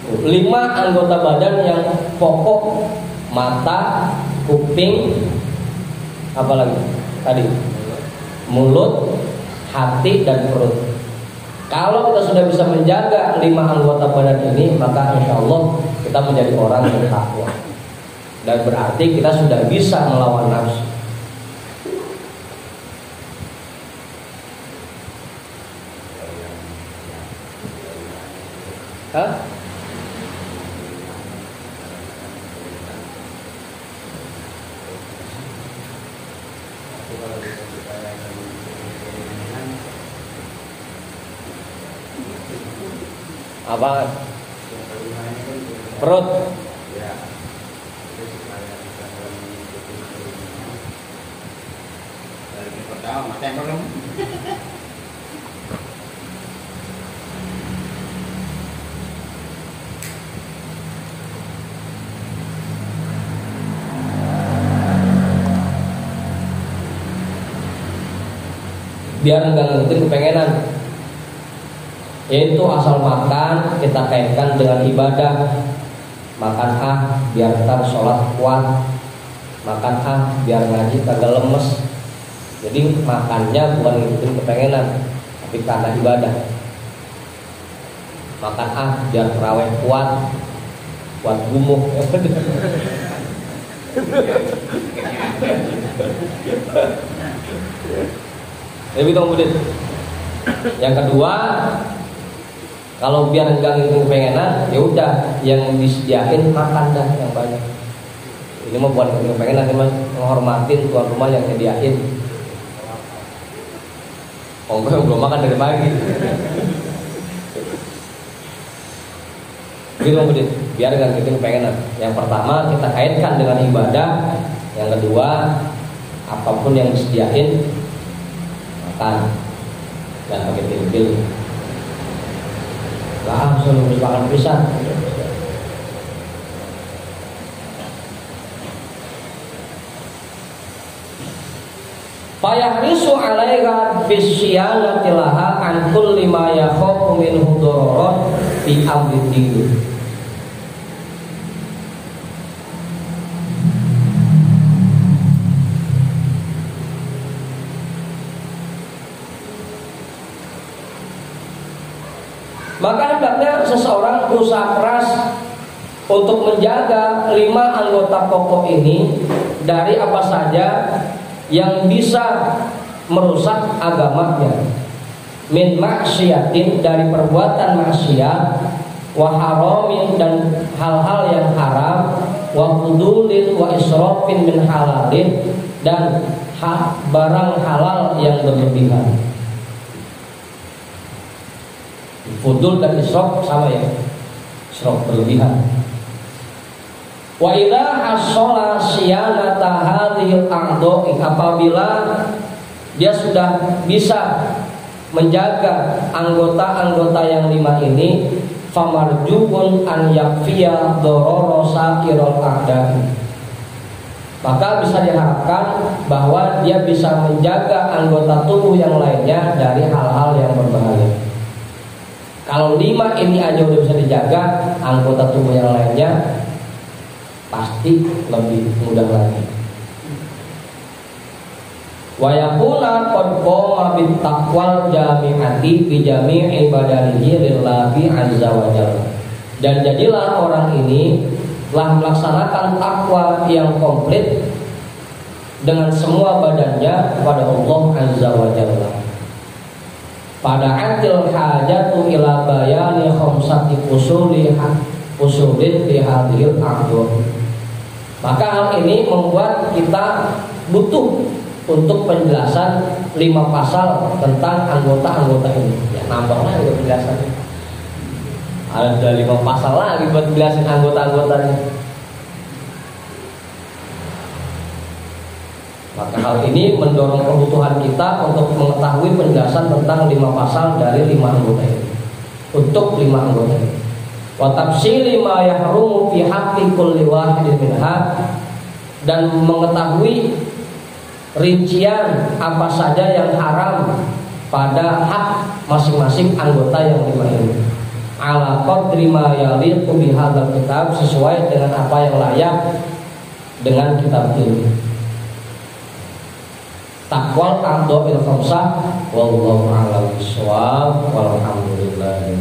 5 anggota badan yang pokok: mata, kuping, apa lagi tadi? Mulut, hati, dan perut. Kalau kita sudah bisa menjaga 5 anggota badan ini, maka insya Allah kita menjadi orang yang takwa. Dan berarti kita sudah bisa melawan nafsu. Hah? Apa? Perut. Dari pertama mata yang belum. Biar enggak ngikutin kepengenan. Yaitu asal makan kita kaitkan dengan ibadah. Makan biar ntar sholat kuat. Makan biar ngaji kagak lemes. Jadi makannya bukan ngikutin kepengenan, tapi karena ibadah. Makan biar terawih kuat. Kuat gumuk. Lebih kemudian yang kedua, kalau biar enggak ngikutin kepengenan, ya udah yang disediain makan dah yang banyak. Ini mah bukan ngikutin kepengenan, ini mah menghormatin tuan rumah yang nyediain. Oh gue belum makan dari pagi. Gitu kemudian biar enggak ngikutin kepengenan. Yang pertama kita kaitkan dengan ibadah. Yang kedua, apapun yang disediain makan. Dan pakai pilih-pilih. Langsung makan pisang. Fayahrisu 'alaika bisyiyanati laha an kulli ma yakhafu minhu dararan fi amri din. Maka hendaknya seseorang berusaha keras untuk menjaga 5 anggota pokok ini dari apa saja yang bisa merusak agamanya. Min maksiatin, dari perbuatan maksiat, wa haramin, dan hal-hal yang haram, wa fudulin wa israfin min halalin, dan barang halal yang berlebihan. Fudul dan israf sama ya, israf berlebihan. Wa idza hasala siyanata hadhil a'dha'i, apabila dia sudah bisa menjaga anggota-anggota yang 5 ini, famarjubun an yakfiya dororo sakirul a'da'i, maka bisa diharapkan bahwa dia bisa menjaga anggota tubuh yang lainnya dari hal-hal yang berbahaya. Kalau 5 ini aja udah bisa dijaga, anggota tubuh yang lainnya pasti lebih mudah lagi. Wa yakuna qad qama bit taqwal jami'ati bi jami'i badanihi lillahi azza wa jalla. Dan jadilah orang ini telah melaksanakan takwa yang komplit dengan semua badannya kepada Allah azza wa jalla. pada atil hajatu ila bayani khamsati usulin di hadhil a'dha. Maka hal ini membuat kita butuh untuk penjelasan 5 pasal tentang anggota-anggota ini. Ya nambah lagi penjelasannya. Ada 5 pasal lagi buat jelasin anggota-anggotanya. Maka hal ini mendorong kebutuhan kita untuk mengetahui penjelasan tentang 5 pasal dari 5 anggota ini. Untuk 5 anggota ini. Wa tafsili ma yahrumu fi haqqi kulli wahidin minha, dan mengetahui rincian apa saja yang haram pada hak masing-masing anggota yang 5 ini. Ala qadri ma yaliqu bi hadzal kitab, sesuai dengan apa yang layak dengan kitab ini. Taqwal a'dha bil khamsah wallahu a'lam bissawab walhamdulillahi